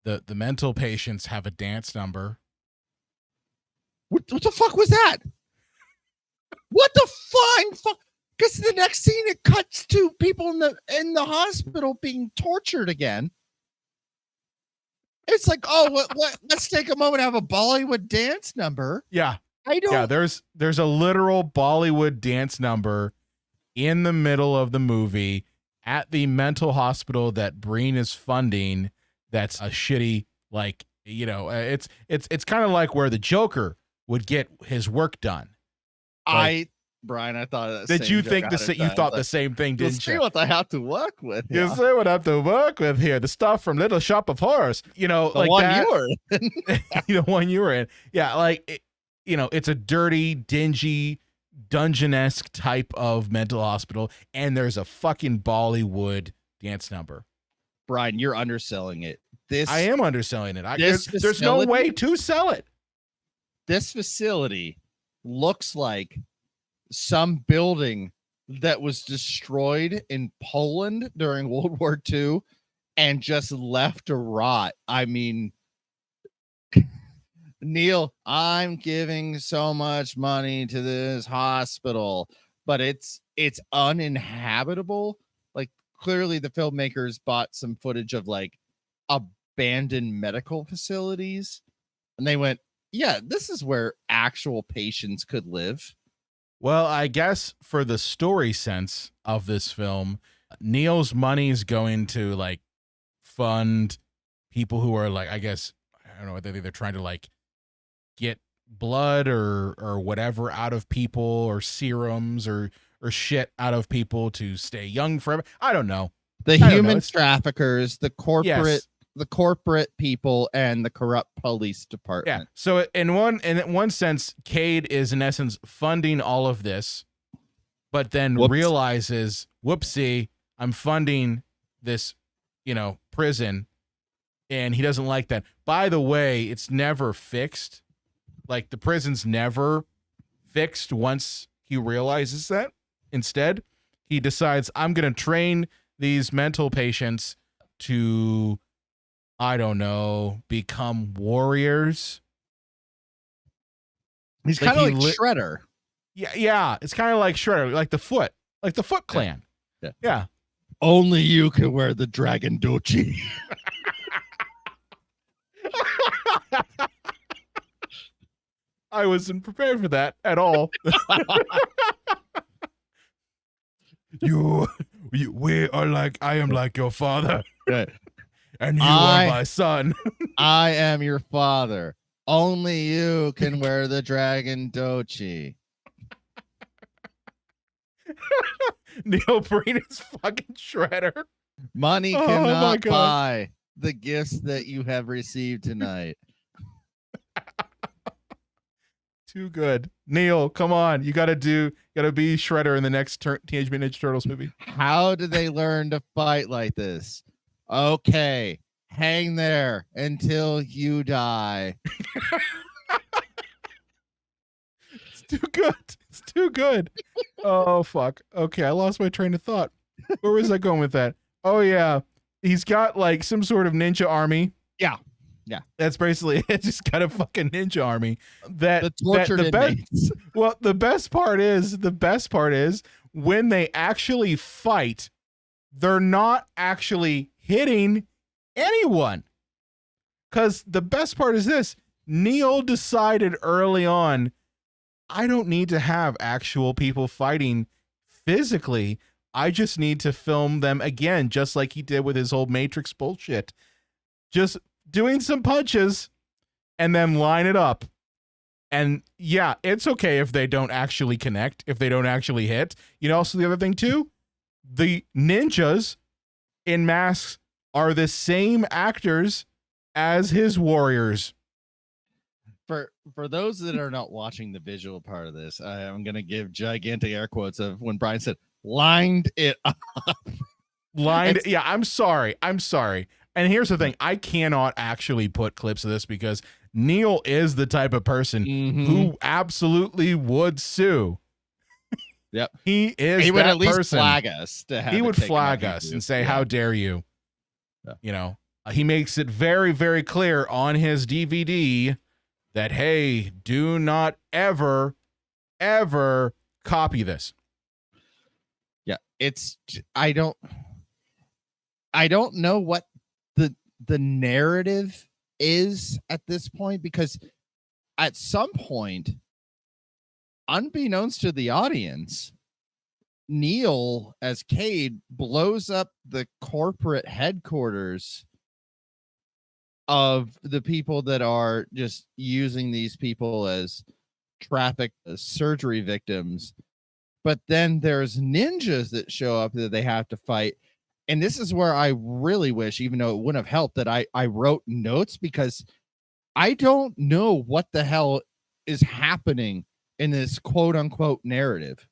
the mental patients have a dance number. What the fuck was that? What the fine fuck? Because the next scene it cuts to people in the hospital being tortured again. It's like, oh, let's take a moment and have a Bollywood dance number. Yeah. I don't. Yeah, there's a literal Bollywood dance number in the middle of the movie at the mental hospital that Breen is funding. That's a shitty, like, you know, it's kind of like where the Joker would get his work done. Like, Brian, I thought did you think you thought the same thing, didn't you? See what I have to work with. You see what I have to work with here. The stuff from Little Shop of Horrors. You know, the like one that. You were in. The one you were in. Yeah, like, you know, it's a dirty, dingy, dungeon-esque type of mental hospital, and there's a fucking Bollywood dance number. Brian, you're underselling it. I am underselling it. There's no way to sell it. This facility looks like some building that was destroyed in Poland during World War II and just left to rot. I mean, Neil, I'm giving so much money to this hospital, but it's uninhabitable. Like, clearly the filmmakers bought some footage of like abandoned medical facilities and they went, yeah, this is where actual patients could live. Well, I guess for the story sense of this film, Neil's money is going to like fund people who are like, I guess, I don't know, they're trying to like get blood or whatever out of people, or serums or shit out of people to stay young forever. I don't know. The human traffickers, the corporate, yes. The corporate people, and the corrupt police department. Yeah. So in one sense, Cade is in essence funding all of this, but then realizes, whoopsie, I'm funding this, you know, prison, and he doesn't like that. By the way, it's never fixed. Like, the prison's never fixed once he realizes that. Instead, he decides, I'm going to train these mental patients to, I don't know, become warriors. He's kind of like Shredder. Yeah, it's kind of like Shredder, like the Foot Clan. Yeah. Only you can wear the dragon dochi. I wasn't prepared for that at all. We are like, I am like your father. Right. And you are my son. I am your father. Only you can wear the dragon dochi. Neil Breen is fucking Shredder. Money cannot buy the gifts that you have received tonight. Too good. Neil, come on. You gotta be Shredder in the next Teenage Mutant Ninja Turtles movie. How did they learn to fight like this? Okay, hang there until you die. It's too good. It's too good. Oh, fuck. Okay, I lost my train of thought. Where was I going with that? Oh, yeah. He's got like some sort of ninja army. Yeah. That's basically it. Just got a fucking ninja army. The tortured inmates. Well, the best part is when they actually fight, they're not actually hitting anyone. Because the best part is this: Neil decided early on, I don't need to have actual people fighting physically. I just need to film them again, just like he did with his whole Matrix bullshit. Just doing some punches and then line it up. And yeah, it's okay if they don't actually connect, if they don't actually hit. You know, also the other thing too, the ninjas in masks are the same actors as his warriors. For those that are not watching the visual part of this, I'm going to give gigantic air quotes of when Brian said, lined it up. Yeah, I'm sorry. And here's the thing. I cannot actually put clips of this because Neil is the type of person who absolutely would sue. Yep. He would at least flag us. He would flag us and say, how dare you? Yeah. You know, he makes it very, very clear on his DVD that, hey, do not ever, ever copy this. I don't know what the narrative is at this point, because at some point, unbeknownst to the audience, Neil as Cade blows up the corporate headquarters of the people that are just using these people as traffic surgery victims. But then there's ninjas that show up that they have to fight. And this is where I really wish, even though it wouldn't have helped, that I wrote notes, because I don't know what the hell is happening in this quote unquote narrative.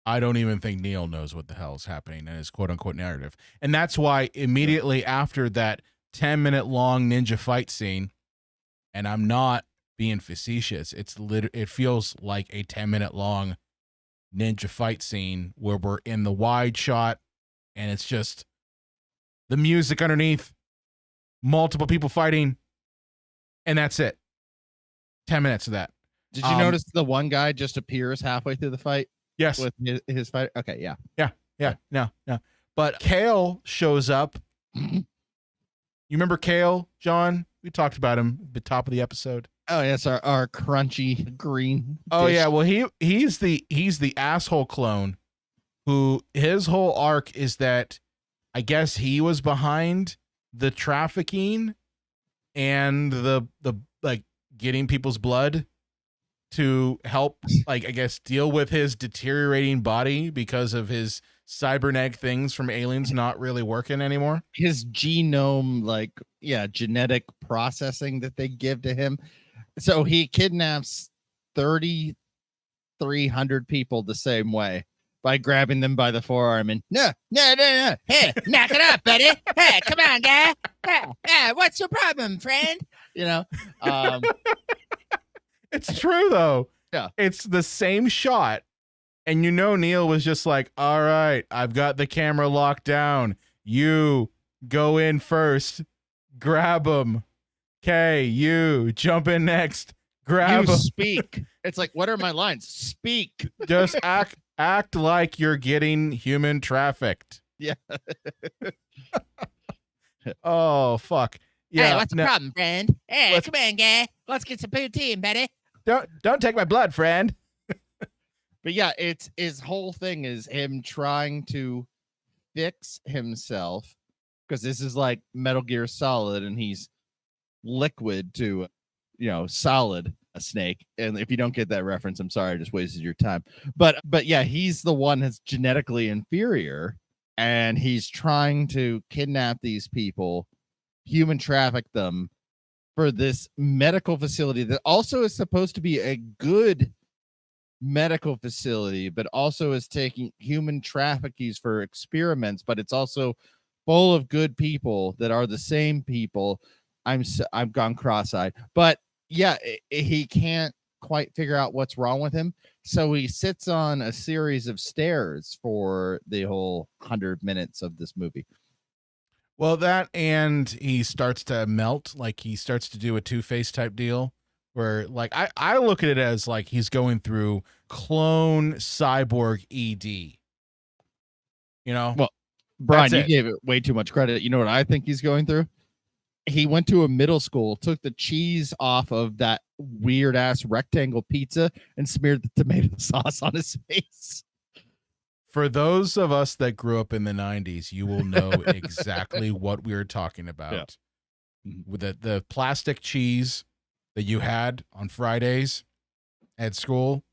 I don't even think Neil knows what the hell is happening in his quote unquote narrative. And that's why immediately after that 10-minute long ninja fight scene, and I'm not being facetious, it feels like a 10-minute long ninja fight scene where we're in the wide shot and it's just the music underneath, multiple people fighting, and that's it. 10 minutes of that. Did you notice the one guy just appears halfway through the fight? Yes. With his fight? Okay, yeah. Yeah. No. But Kale shows up. You remember Kale, John? We talked about him at the top of the episode. Oh, yes, our crunchy green Oh, dish. yeah. Well, he's the asshole clone who his whole arc is that I guess he was behind the trafficking and the like getting people's blood to help, like, I guess, deal with his deteriorating body because of his cybernetic things from aliens not really working anymore. His genome, genetic processing that they give to him. So he kidnaps 3,300 people the same way by grabbing them by the forearm and no. Hey, knock it up, buddy. Hey, come on, guy. Hey, what's your problem, friend? It's true though. Yeah. It's the same shot. And Neil was just like, all right, I've got the camera locked down. You go in first. Grab him. Okay, you jump in next. Grab him. Speak. It's like, what are my lines? Speak. Just act like you're getting human trafficked. Yeah. Oh, fuck. Yeah. Hey, what's the problem, friend? Hey, come on, guy. Let's get some poutine, buddy. Don't take my blood, friend. But yeah, it's his whole thing is him trying to fix himself, because this is like Metal Gear Solid, and he's liquid to, solid, a snake. And if you don't get that reference, I'm sorry, I just wasted your time. But yeah, he's the one that's genetically inferior, and he's trying to kidnap these people, human traffic them for this medical facility that also is supposed to be a good medical facility, but also is taking human traffickees for experiments, but it's also full of good people that are the same people. I've gone cross-eyed, but yeah, he can't quite figure out what's wrong with him, so he sits on a series of stairs for the whole 100 minutes of this movie. Well, that, and he starts to melt, like he starts to do a Two-Face type deal where, like, I look at it as like he's going through clone cyborg ED. Well, Brian, you gave it way too much credit. You know what I think he's going through? He went to a middle school, took the cheese off of that weird ass rectangle pizza, and smeared the tomato sauce on his face. For those of us that grew up in the 90s, you will know exactly what we were talking about. Yeah. With the plastic cheese that you had on Fridays at school,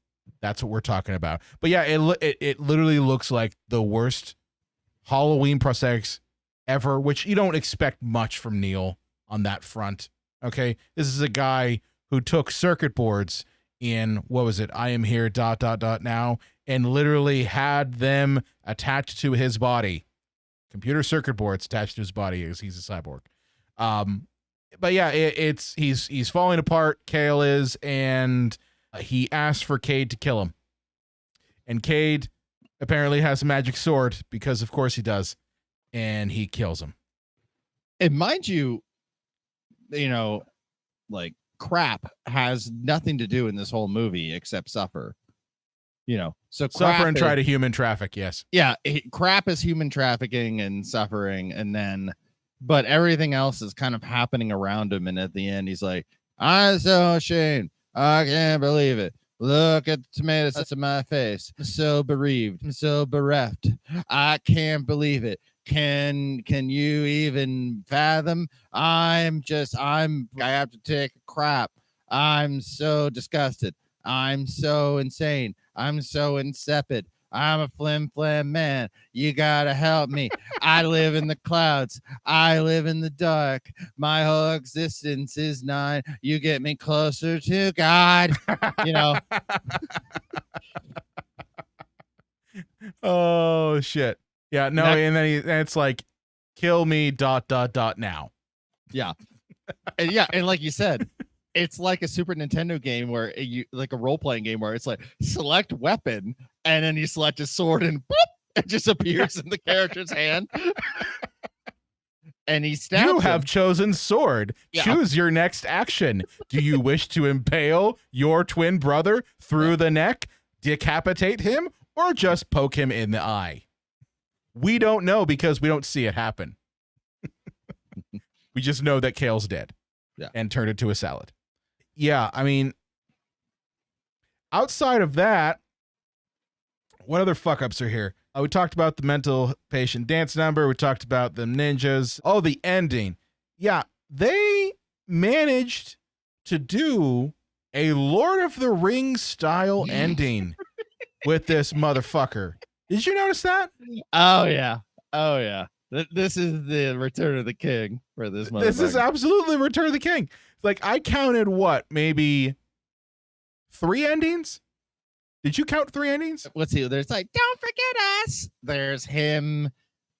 that's what we're talking about. But yeah, it literally looks like the worst Halloween prosthetics ever, which you don't expect much from Neil on that front. Okay, this is a guy who took circuit boards in, what was it, I am here ... now, and literally had them attached to his body, computer circuit boards attached to his body, as he's a cyborg. But yeah, he's falling apart. Kale is, and he asks for Cade to kill him, and Cade apparently has a magic sword, because of course he does, and he kills him. And mind you, like, crap has nothing to do in this whole movie except suffer. So Suffer and try to human traffic. Yes. Yeah, crap is human trafficking and suffering, and then, but everything else is kind of happening around him. And at the end, he's like, "I'm so ashamed. I can't believe it. Look at the tomatoes that's in my face. I'm so bereaved. I'm so bereft. I can't believe it. Can you even fathom? I have to take a crap. I'm so disgusted. I'm so insane. I'm so insipid. I'm a flim flam man. You gotta help me. I live in the clouds. I live in the dark. My whole existence is nine. You get me closer to God." Oh shit. Yeah, no, and then it's like, kill me ... now. Yeah. And like you said, it's like a Super Nintendo game where like a role-playing game where it's like select weapon, and then you select a sword and boop, it just appears in the character's hand. And he stabs You have chosen sword. Yeah. Choose your next action. Do you wish to impale your twin brother through the neck, decapitate him, or just poke him in the eye? We don't know because we don't see it happen. We just know that Kale's dead. Yeah. And turned into a salad. Yeah, I mean, outside of that, what other fuck-ups are here? We talked about the mental patient dance number. We talked about the ninjas. Oh, the ending. Yeah, they managed to do a Lord of the Rings style ending with this motherfucker. Did you notice that? Oh, yeah. This is the Return of the King for this motherfucker. This is absolutely Return of the King. Like, I counted maybe 3 endings? Did you count 3 endings? Let's see. There's like, "Don't forget us." There's him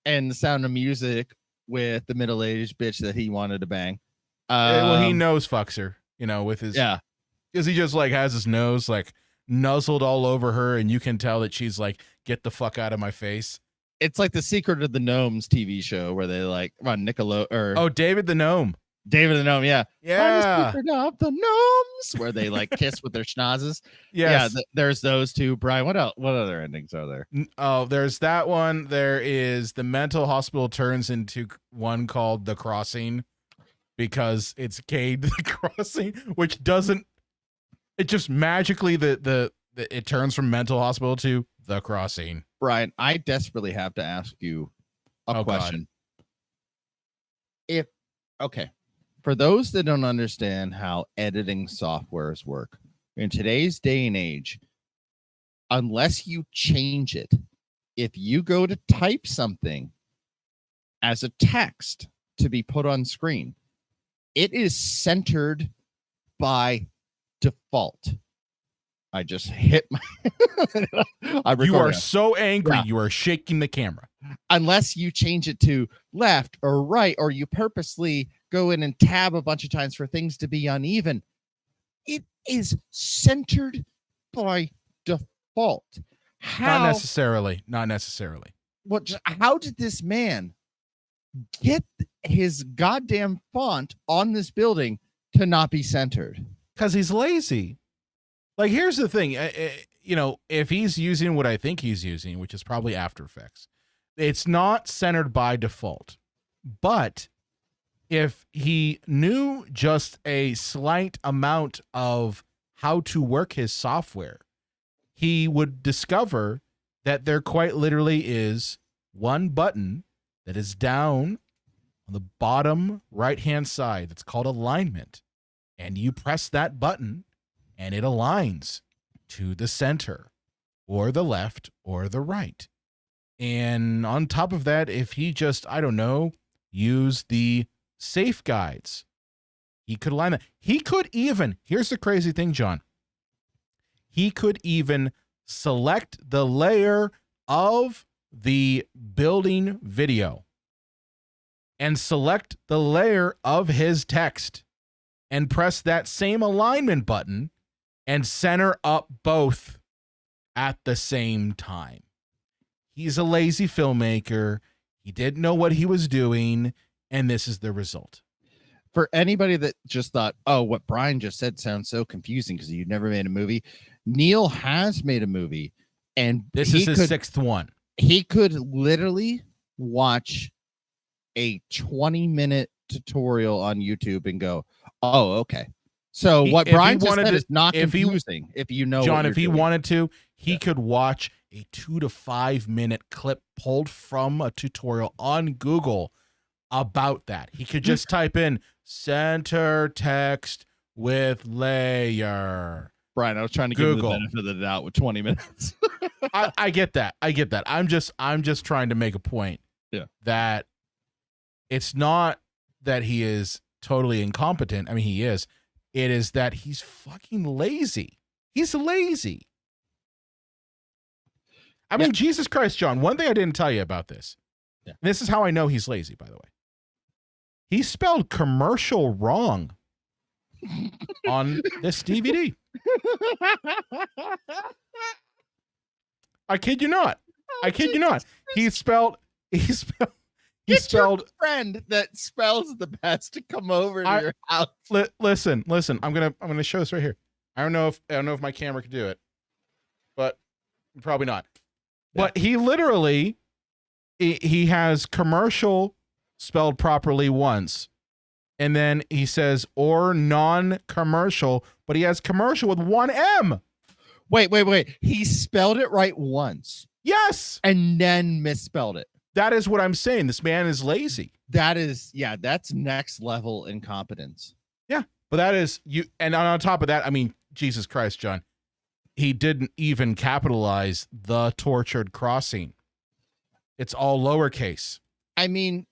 and The Sound of Music with the middle-aged bitch that he wanted to bang. Well, he nose fucks her, with his... Yeah. Because he just, like, has his nose, like, nuzzled all over her, and you can tell that she's like, get the fuck out of my face. It's like the Secret of the Gnomes TV show where they, like, on Nickelodeon. Oh, David the Gnome. David the Gnome, yeah. Yeah. Secret of the Gnomes, where they, like, kiss with their schnozzes. Yes. Yeah, there's those two. Brian, what else? What other endings are there? Oh, there's that one. There is the mental hospital turns into one called The Crossing because it's Cade the Crossing, which doesn't... It just magically, it turns from mental hospital to The Crossing. Brian, I desperately have to ask you a question. Okay, for those that don't understand how editing softwares work, in today's day and age, unless you change it, if you go to type something as a text to be put on screen, it is centered by default. I just hit my... You are so angry. Yeah. You are shaking the camera. Unless you change it to left or right, or you purposely go in and tab a bunch of times for things to be uneven, it is centered by default. Not necessarily. How did this man get his goddamn font on this building to not be centered? Because he's lazy. Like, here's the thing, if he's using what I think he's using, which is probably After Effects, it's not centered by default. But if he knew just a slight amount of how to work his software, he would discover that there quite literally is one button that is down on the bottom right-hand side that's called alignment. And you press that button, and it aligns to the center or the left or the right. And on top of that, if he just, use the safe guides, he could align that. He could even, here's the crazy thing, John. He could even select the layer of the building video and select the layer of his text and press that same alignment button and center up both at the same time. He's a lazy filmmaker. He didn't know what he was doing, and this is the result. For anybody that just thought, oh, what Brian just said sounds so confusing because you've never made a movie. Neil has made a movie, and This is his sixth one. He could literally watch a 20-minute tutorial on YouTube and go, "Oh, okay." So what Brian just said is not confusing. If you know, John, if he wanted to, he could watch a 2 to 5 minute clip pulled from a tutorial on Google about that. He could just type in center text with layer. Brian, I was trying to give you the benefit of the doubt with 20 minutes. I get that. I'm just trying to make a point. Yeah. That it's not that he is totally incompetent. I mean, he is. It is that he's fucking lazy. He's lazy. I mean, Jesus Christ, John, one thing I didn't tell you about this. Yeah. This is how I know he's lazy, by the way. He spelled commercial wrong on this DVD. I kid you not. He spelled friend that spells the best to come over to your house. Listen. I'm gonna show this right here. I don't know if my camera can do it, but probably not. Yeah. But he literally he has commercial spelled properly once, and then he says or non-commercial, but he has commercial with one M. Wait. He spelled it right once. Yes. And then misspelled it. That is what I'm saying. This man is lazy. That's next level incompetence. Yeah. But that is you. And on top of that, I mean, Jesus Christ, John, he didn't even capitalize the tortured crossing. It's all lowercase. I mean,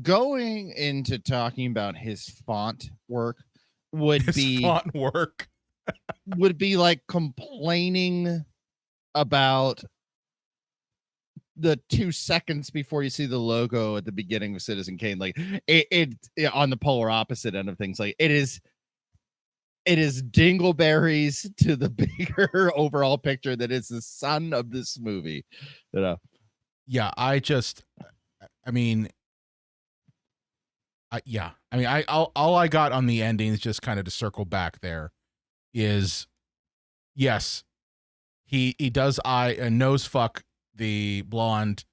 going into talking about his font work would be like complaining about the 2 seconds before you see the logo at the beginning of Citizen Kane. Like it on the polar opposite end of things. Like it is dingleberries to the bigger overall picture that is the son of this movie. Yeah, all I got on the ending is just kind of to circle back there is, yes, he does nose fuck the blonde.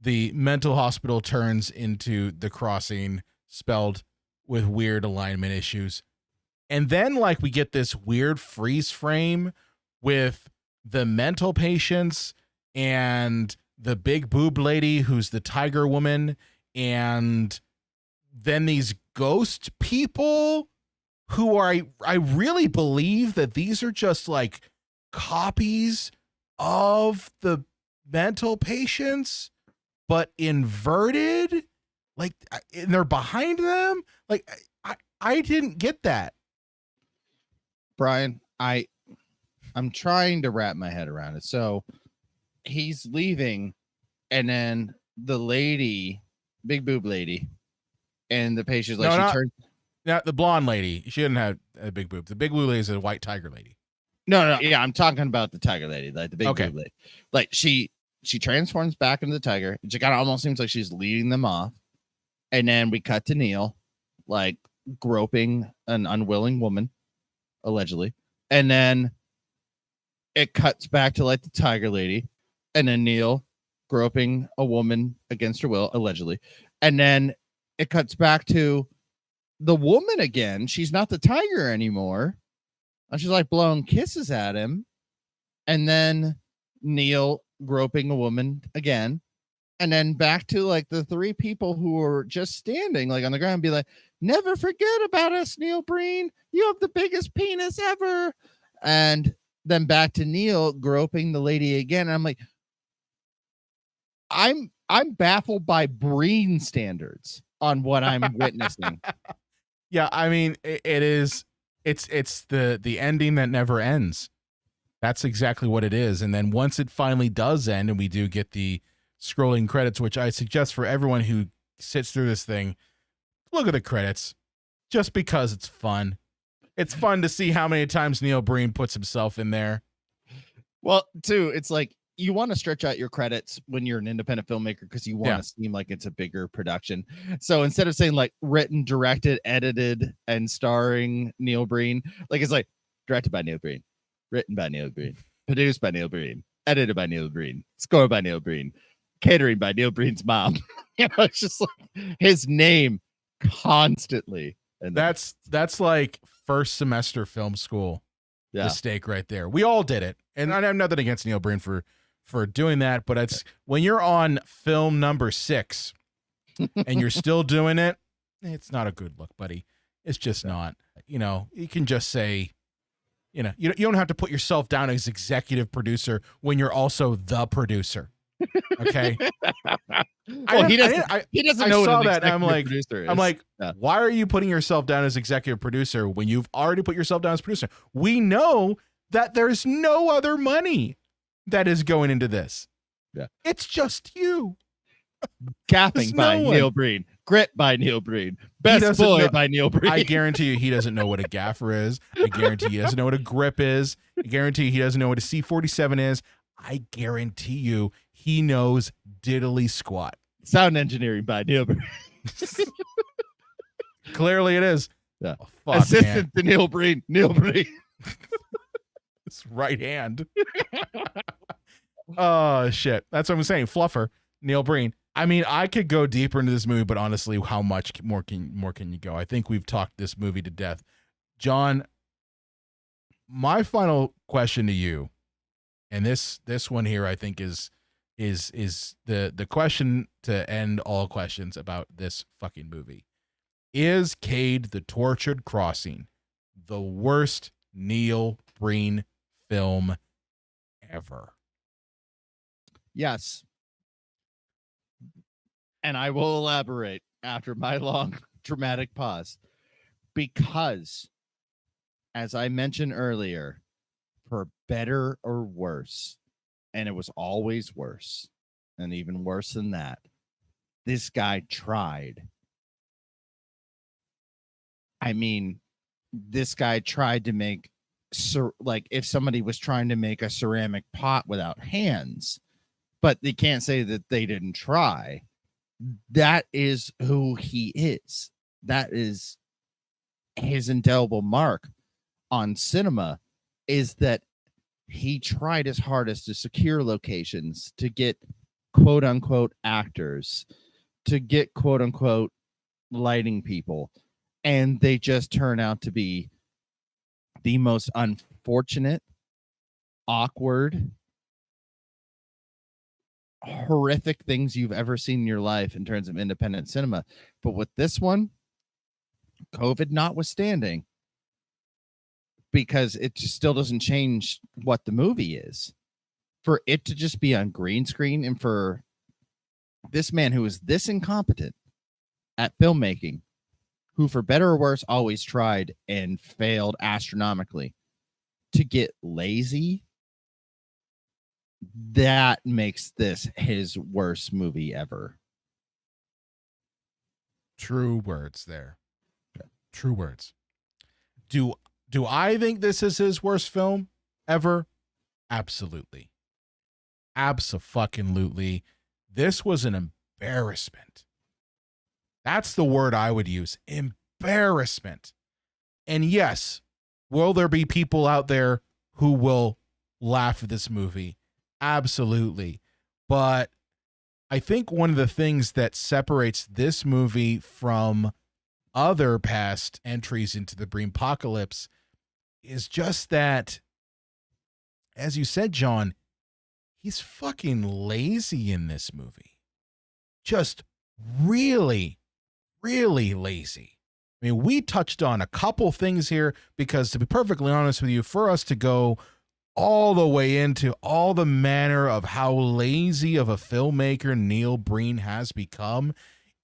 The mental hospital turns into the crossing spelled with weird alignment issues. And then like we get this weird freeze frame with the mental patients and the big boob lady who's the tiger woman, and then these ghost people who are, I really believe that these are just like copies of the mental patients, but inverted, like, and they're behind them. Like, I didn't get that. Brian, I'm trying to wrap my head around it. So he's leaving, and then the lady, big boob lady, and the patient's like, the blonde lady. She didn't have a big boob. The big boob lady is a white tiger lady. No. Yeah, I'm talking about the tiger lady, like the big boob lady. Like she transforms back into the tiger. It kind of almost seems like she's leading them off. And then we cut to Neil, like groping an unwilling woman, allegedly. And then it cuts back to like the tiger lady, and then Neil groping a woman against her will, allegedly. And then it cuts back to the woman again. She's not the tiger anymore. And she's like blowing kisses at him. And then Neil groping a woman again. And then back to like the three people who were just standing like on the ground and be like, never forget about us, Neil Breen. You have the biggest penis ever. And then back to Neil groping the lady again. And I'm like, I'm baffled by Breen standards on what I'm witnessing. Yeah, I mean, it's the ending that never ends. That's exactly what it is. And then once it finally does end and we do get the scrolling credits, which I suggest for everyone who sits through this thing, look at the credits just because it's fun. It's fun to see how many times Neil Breen puts himself in there. Well, too, it's like you want to stretch out your credits when you're an independent filmmaker because you want to seem like it's a bigger production. So instead of saying like written, directed, edited, and starring Neil Breen, like it's like directed by Neil Breen, Written by Neil Breen, produced by Neil Breen, edited by Neil Breen, scored by Neil Breen, catering by Neil Breen's mom. It's just like his name constantly. And That's like first semester film school mistake right there. We all did it, and I have nothing against Neil Breen for doing that, but it's when you're on film number 6 and you're still doing it, it's not a good look, buddy. It's just not. You can just say, you don't have to put yourself down as executive producer when you're also the producer. Okay. He doesn't know saw what an that, and I'm like, producer is. I'm like, why are you putting yourself down as executive producer when you've already put yourself down as producer? We know that there's no other money that is going into this. Yeah. It's just you. Gaffing by Neil Breen. Grit by Neil Breen. Best boy by Neil Breen. I guarantee you he doesn't know what a gaffer is. I guarantee he doesn't know what a grip is. I guarantee he doesn't know what a C-47 is. I guarantee you he knows diddly squat. Sound engineering by Neil Breen. Clearly it is. Yeah. Oh, fuck, assistant to Neil Breen. Neil Breen. His right hand. Oh, shit. That's what I'm saying. Fluffer. Neil Breen. I mean, I could go deeper into this movie, but honestly, how much more can you go? I think we've talked this movie to death. John, my final question to you, and this one here, I think is the question to end all questions about this fucking movie. Is Cade the Tortured Crossing the worst Neil Breen film ever? Yes. And I will elaborate after my long dramatic pause, because as I mentioned earlier, for better or worse, and it was always worse, and even worse than that, this guy tried. I mean, this guy tried to make, like, if somebody was trying to make a ceramic pot without hands, but they can't say that they didn't try. That is who he is. That is his indelible mark on cinema, is that he tried his hardest to secure locations, to get quote unquote actors, to get quote unquote lighting people, and they just turn out to be the most unfortunate, awkward, horrific things you've ever seen in your life in terms of independent cinema. But with this one, COVID notwithstanding, because it just still doesn't change what the movie is, for it to just be on green screen, and for this man who is this incompetent at filmmaking, who for better or worse always tried and failed astronomically, to get lazy, that makes this his worst movie ever. True words there. True words. Do I think this is his worst film ever? Absolutely. Abso-fucking-lutely. This was an embarrassment. That's the word I would use. Embarrassment. And yes, will there be people out there who will laugh at this movie? Absolutely. But I think one of the things that separates this movie from other past entries into the Breenpocalypse is just that, as you said, John, he's fucking lazy in this movie. Just really, really lazy. I mean, we touched on a couple things here because, to be perfectly honest with you, for us to go all the way into all the manner of how lazy of a filmmaker Neil Breen has become,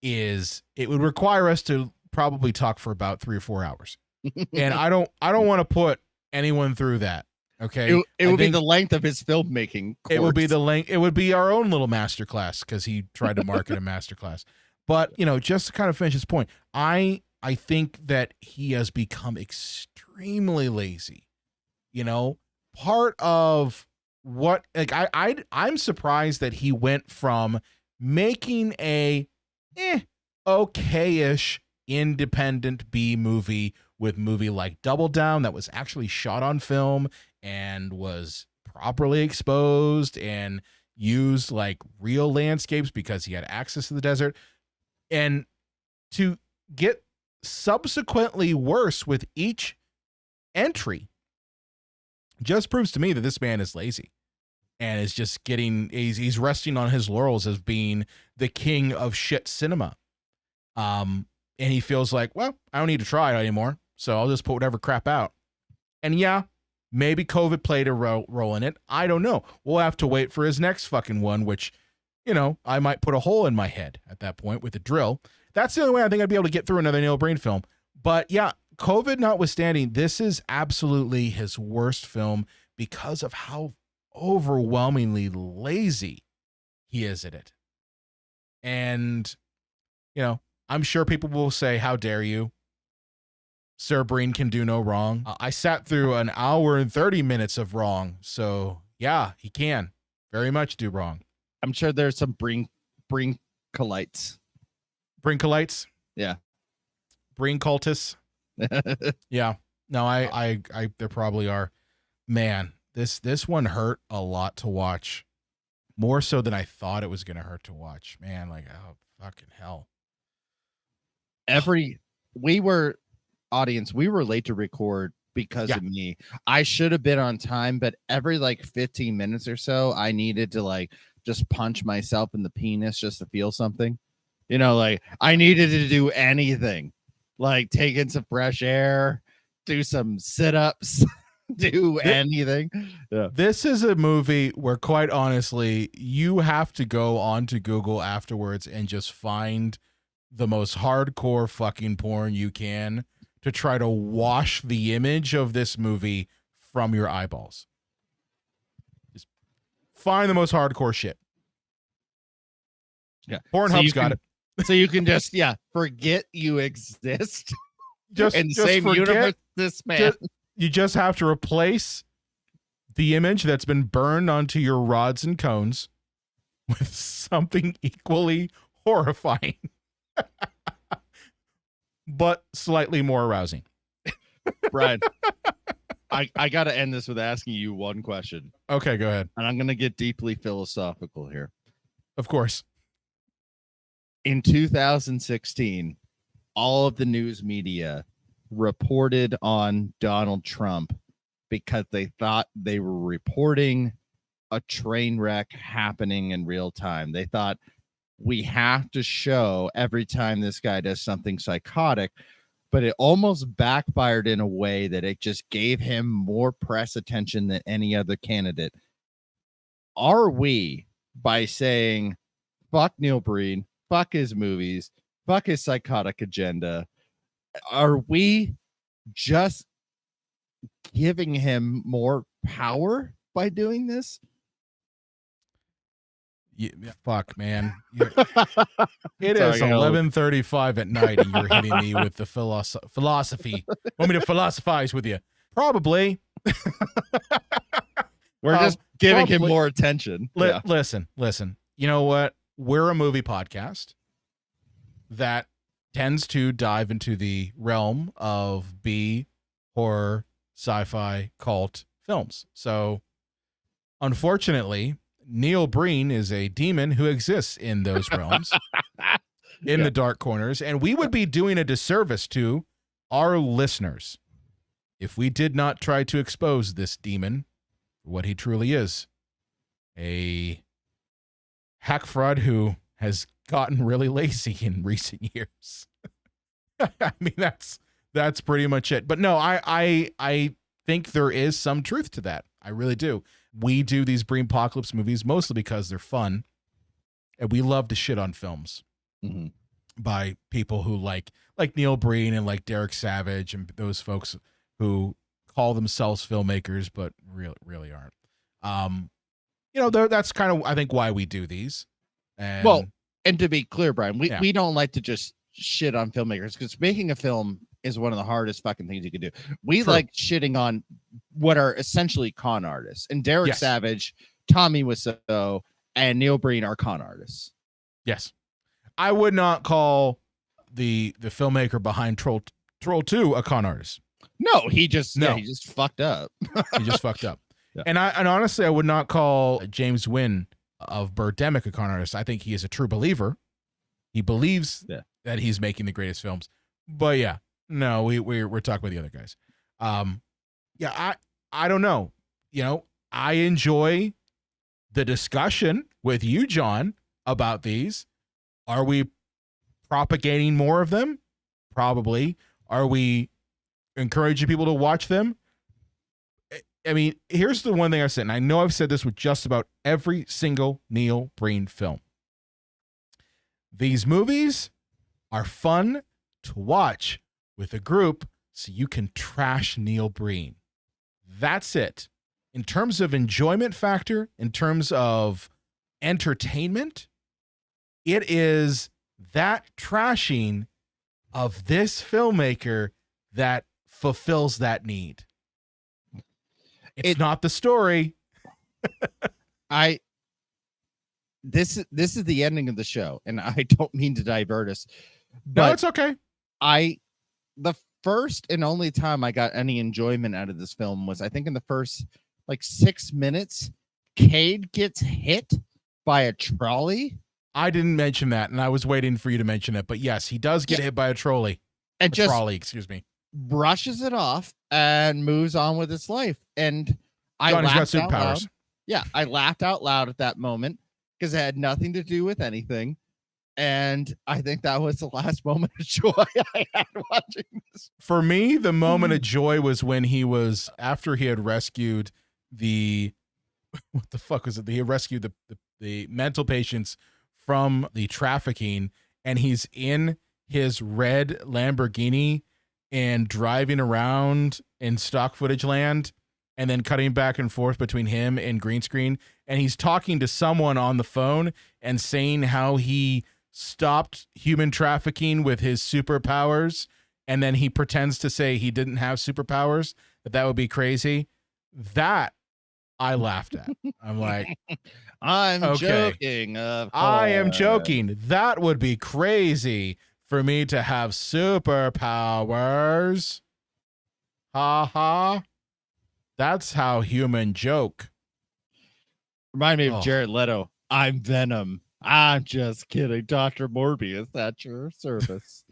it would require us to probably talk for about 3 or 4 hours. And I don't want to put anyone through that. Okay. It would be the length of his filmmaking course. It would be the length. It would be our own little masterclass, because he tried to market a masterclass. But, just to kind of finish his point, I think that he has become extremely lazy. Part of what, like, I'm surprised that he went from making a okay-ish independent B movie with movie like Double Down that was actually shot on film and was properly exposed and used like real landscapes because he had access to the desert, and to get subsequently worse with each entry just proves to me that this man is lazy and is just getting, he's resting on his laurels as being the king of shit cinema. And he feels like, well, I don't need to try it anymore, so I'll just put whatever crap out. And yeah, maybe COVID played a role in it. I don't know. We'll have to wait for his next fucking one, which, you know, I might put a hole in my head at that point with a drill. That's the only way I think I'd be able to get through another Neil Breen film. But yeah, COVID notwithstanding, this is absolutely his worst film because of how overwhelmingly lazy he is at it. And, you know, I'm sure people will say, how dare you? Sir Breen can do no wrong. I sat through an hour and 30 minutes of wrong. So yeah, he can very much do wrong. I'm sure there's some Breencalites. Brinkalites? Yeah. Breen cultists? Yeah. No, I there probably are. Man, this one hurt a lot to watch. More so than I thought it was going to hurt to watch. Man, like, oh, fucking hell. We were late to record because of me. I should have been on time, but every like 15 minutes or so, I needed to like just punch myself in the penis just to feel something. You know, like I needed to do anything, like take in some fresh air, do some sit-ups, do anything. Yeah. This is a movie where, quite honestly, you have to go onto Google afterwards and just find the most hardcore fucking porn you can to try to wash the image of this movie from your eyeballs. Just find the most hardcore shit. Yeah. Pornhub's got it. So you can just, forget you exist. Just same forget, universe this man. You just have to replace the image that's been burned onto your rods and cones with something equally horrifying. But slightly more arousing. Brian, I got to end this with asking you one question. Okay, go ahead. And I'm going to get deeply philosophical here. Of course. In 2016, all of the news media reported on Donald Trump because they thought they were reporting a train wreck happening in real time. They thought, we have to show every time this guy does something psychotic, but it almost backfired in a way that it just gave him more press attention than any other candidate. Are we, by saying, fuck Neil Breen, fuck his movies, fuck his psychotic agenda, are we just giving him more power by doing this? Yeah, fuck, man. It is 11:35 at night, and you're hitting me with the philosophy. Want me to philosophize with you? Probably. We're just giving him more attention. Listen. You know what? We're a movie podcast that tends to dive into the realm of B, horror, sci-fi, cult films. So, unfortunately, Neil Breen is a demon who exists in those realms, in the dark corners, and we would be doing a disservice to our listeners if we did not try to expose this demon for what he truly is. A hack fraud who has gotten really lazy in recent years. I mean, that's pretty much it. But no, I think there is some truth to that. I really do. We do these Breenpocalypse movies mostly because they're fun, and we love to shit on films by people who like Neil Breen and like Derek Savage and those folks who call themselves filmmakers but really aren't. You know, that's kind of, I think, why we do these. And, well, and to be clear, Brian, we don't like to just shit on filmmakers, because making a film is one of the hardest fucking things you can do. We like shitting on what are essentially con artists, and Derek Savage, Tommy Wiseau, and Neil Breen are con artists. Yes. I would not call the filmmaker behind Troll 2 a con artist. No, he just No. he just fucked up. He just fucked up. Yeah. And honestly, I would not call James Wynn of Birdemic a con artist. I think he is a true believer. He believes that he's making the greatest films. But yeah, no, we're talking about the other guys. Yeah, I don't know. You know, I enjoy the discussion with you, John, about these. Are we propagating more of them? Probably. Are we encouraging people to watch them? I mean, here's the one thing I said, and I know I've said this with just about every single Neil Breen film. These movies are fun to watch with a group so you can trash Neil Breen. That's it. In terms of enjoyment factor, in terms of entertainment, it is that trashing of this filmmaker that fulfills that need. It's not the story. This is the ending of the show, and I don't mean to divert us. But No, it's okay. The first and only time I got any enjoyment out of this film was, I think, in the first like 6 minutes, Cade gets hit by a trolley. I didn't mention that, and I was waiting for you to mention it. But yes, he does get hit by a trolley. And just trolley, excuse me. Brushes it off and moves on with his life. And I Johnny's laughed got out loud. superpowers. Yeah, I laughed out loud at that moment because it had nothing to do with anything. And I think that was the last moment of joy I had watching this. For me, the moment of joy was when after he had rescued what the fuck was it? He rescued the mental patients from the trafficking, and he's in his red Lamborghini and driving around in stock footage land, and then cutting back and forth between him and green screen. And he's talking to someone on the phone and saying how he stopped human trafficking with his superpowers. And then he pretends to say he didn't have superpowers, that would be crazy. That I laughed at. I'm like, I'm okay. joking. I am joking. That would be crazy for me to have superpowers. Ha ha. That's how human joke. Remind me of Jared Leto. I'm Venom. I'm just kidding. Dr. Morbius at your service.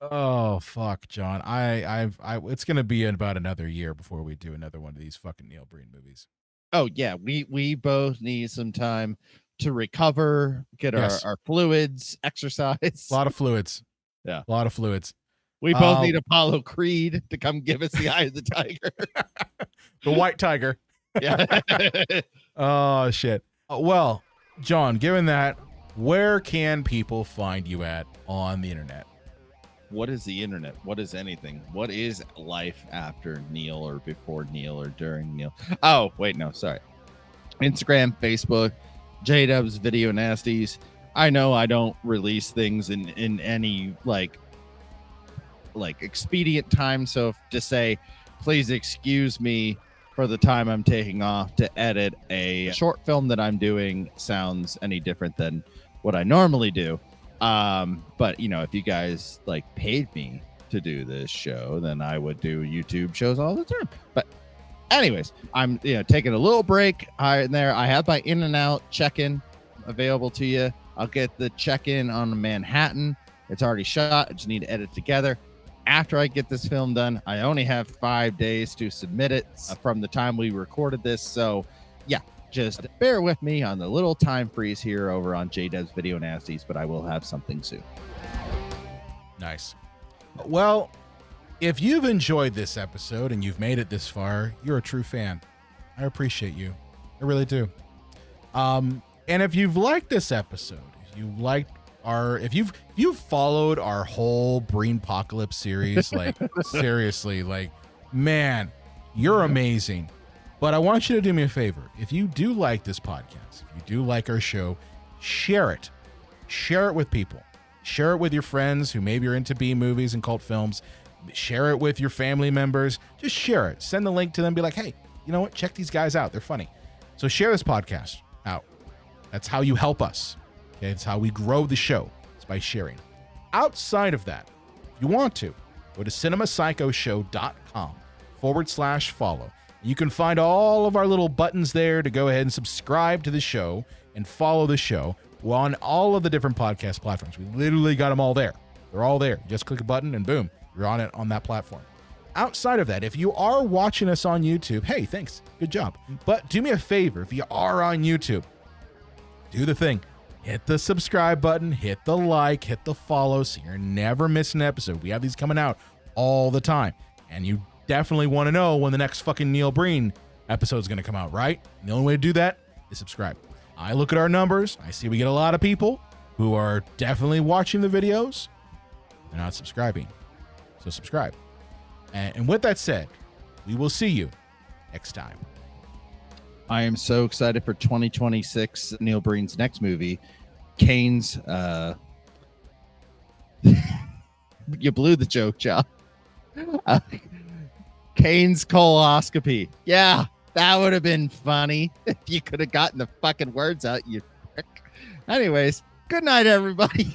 Oh fuck, John. It's gonna be about another year before we do another one of these fucking Neil Breen movies. Oh yeah, we both need some time to recover, get our fluids, exercise. A lot of fluids. Yeah. A lot of fluids. We both need Apollo Creed to come give us the eye of the tiger. The white tiger. Yeah. Oh shit. Well, John, given that, where can people find you at on the internet? What is the internet? What is anything? What is life after Neil or before Neil or during Neil? Oh, wait, no, sorry. Instagram, Facebook, JDubs Video Nasties. I know I don't release things in any like expedient time, so just say, please excuse me for the time I'm taking off to edit a short film that I'm doing sounds any different than what I normally do. But you know, if you guys like paid me to do this show, then I would do YouTube shows all the time. But anyways, I'm taking a little break there. I have my in and out check-in available to you. I'll get the check-in on Manhattan. It's already shot. I just need to edit together. After I get this film done, I only have 5 days to submit it from the time we recorded this. So yeah, just bear with me on the little time freeze here over on JDubs Video Nasties, but I will have something soon. Nice. Well, if you've enjoyed this episode and you've made it this far, you're a true fan. I appreciate you. I really do. And if you've liked this episode, if you've followed our whole Breenpocalypse series, like seriously, like, man, you're amazing. But I want you to do me a favor. If you do like this podcast, if you do like our show, share it. Share it with people. Share it with your friends who maybe are into B movies and cult films. Share it with your family members. Just share it. Send the link to them. Be like, hey, you know what? Check these guys out. They're funny. So share this podcast out. That's how you help us. Okay, it's how we grow the show. It's by sharing. Outside of that, if you want to, go to cinemapsychoshow.com/follow. You can find all of our little buttons there to go ahead and subscribe to the show and follow the show. We're on all of the different podcast platforms. We literally got them all there. They're all there. You just click a button and boom, you're on it on that platform. Outside of that, if you are watching us on YouTube, hey, thanks. Good job. But do me a favor, if you are on YouTube, do the thing. Hit the subscribe button, hit the like, hit the follow so you're never missing an episode. We have these coming out all the time. And you definitely want to know when the next fucking Neil Breen episode is going to come out, right? And the only way to do that is subscribe. I look at our numbers. I see we get a lot of people who are definitely watching the videos. They're not subscribing. So subscribe. And with that said, we will see you next time. I am so excited for 2026, Neil Breen's next movie, Kane's. You blew the joke, John. Kane's coloscopy. Yeah, that would have been funny if you could have gotten the fucking words out, you prick. Anyways, good night, everybody.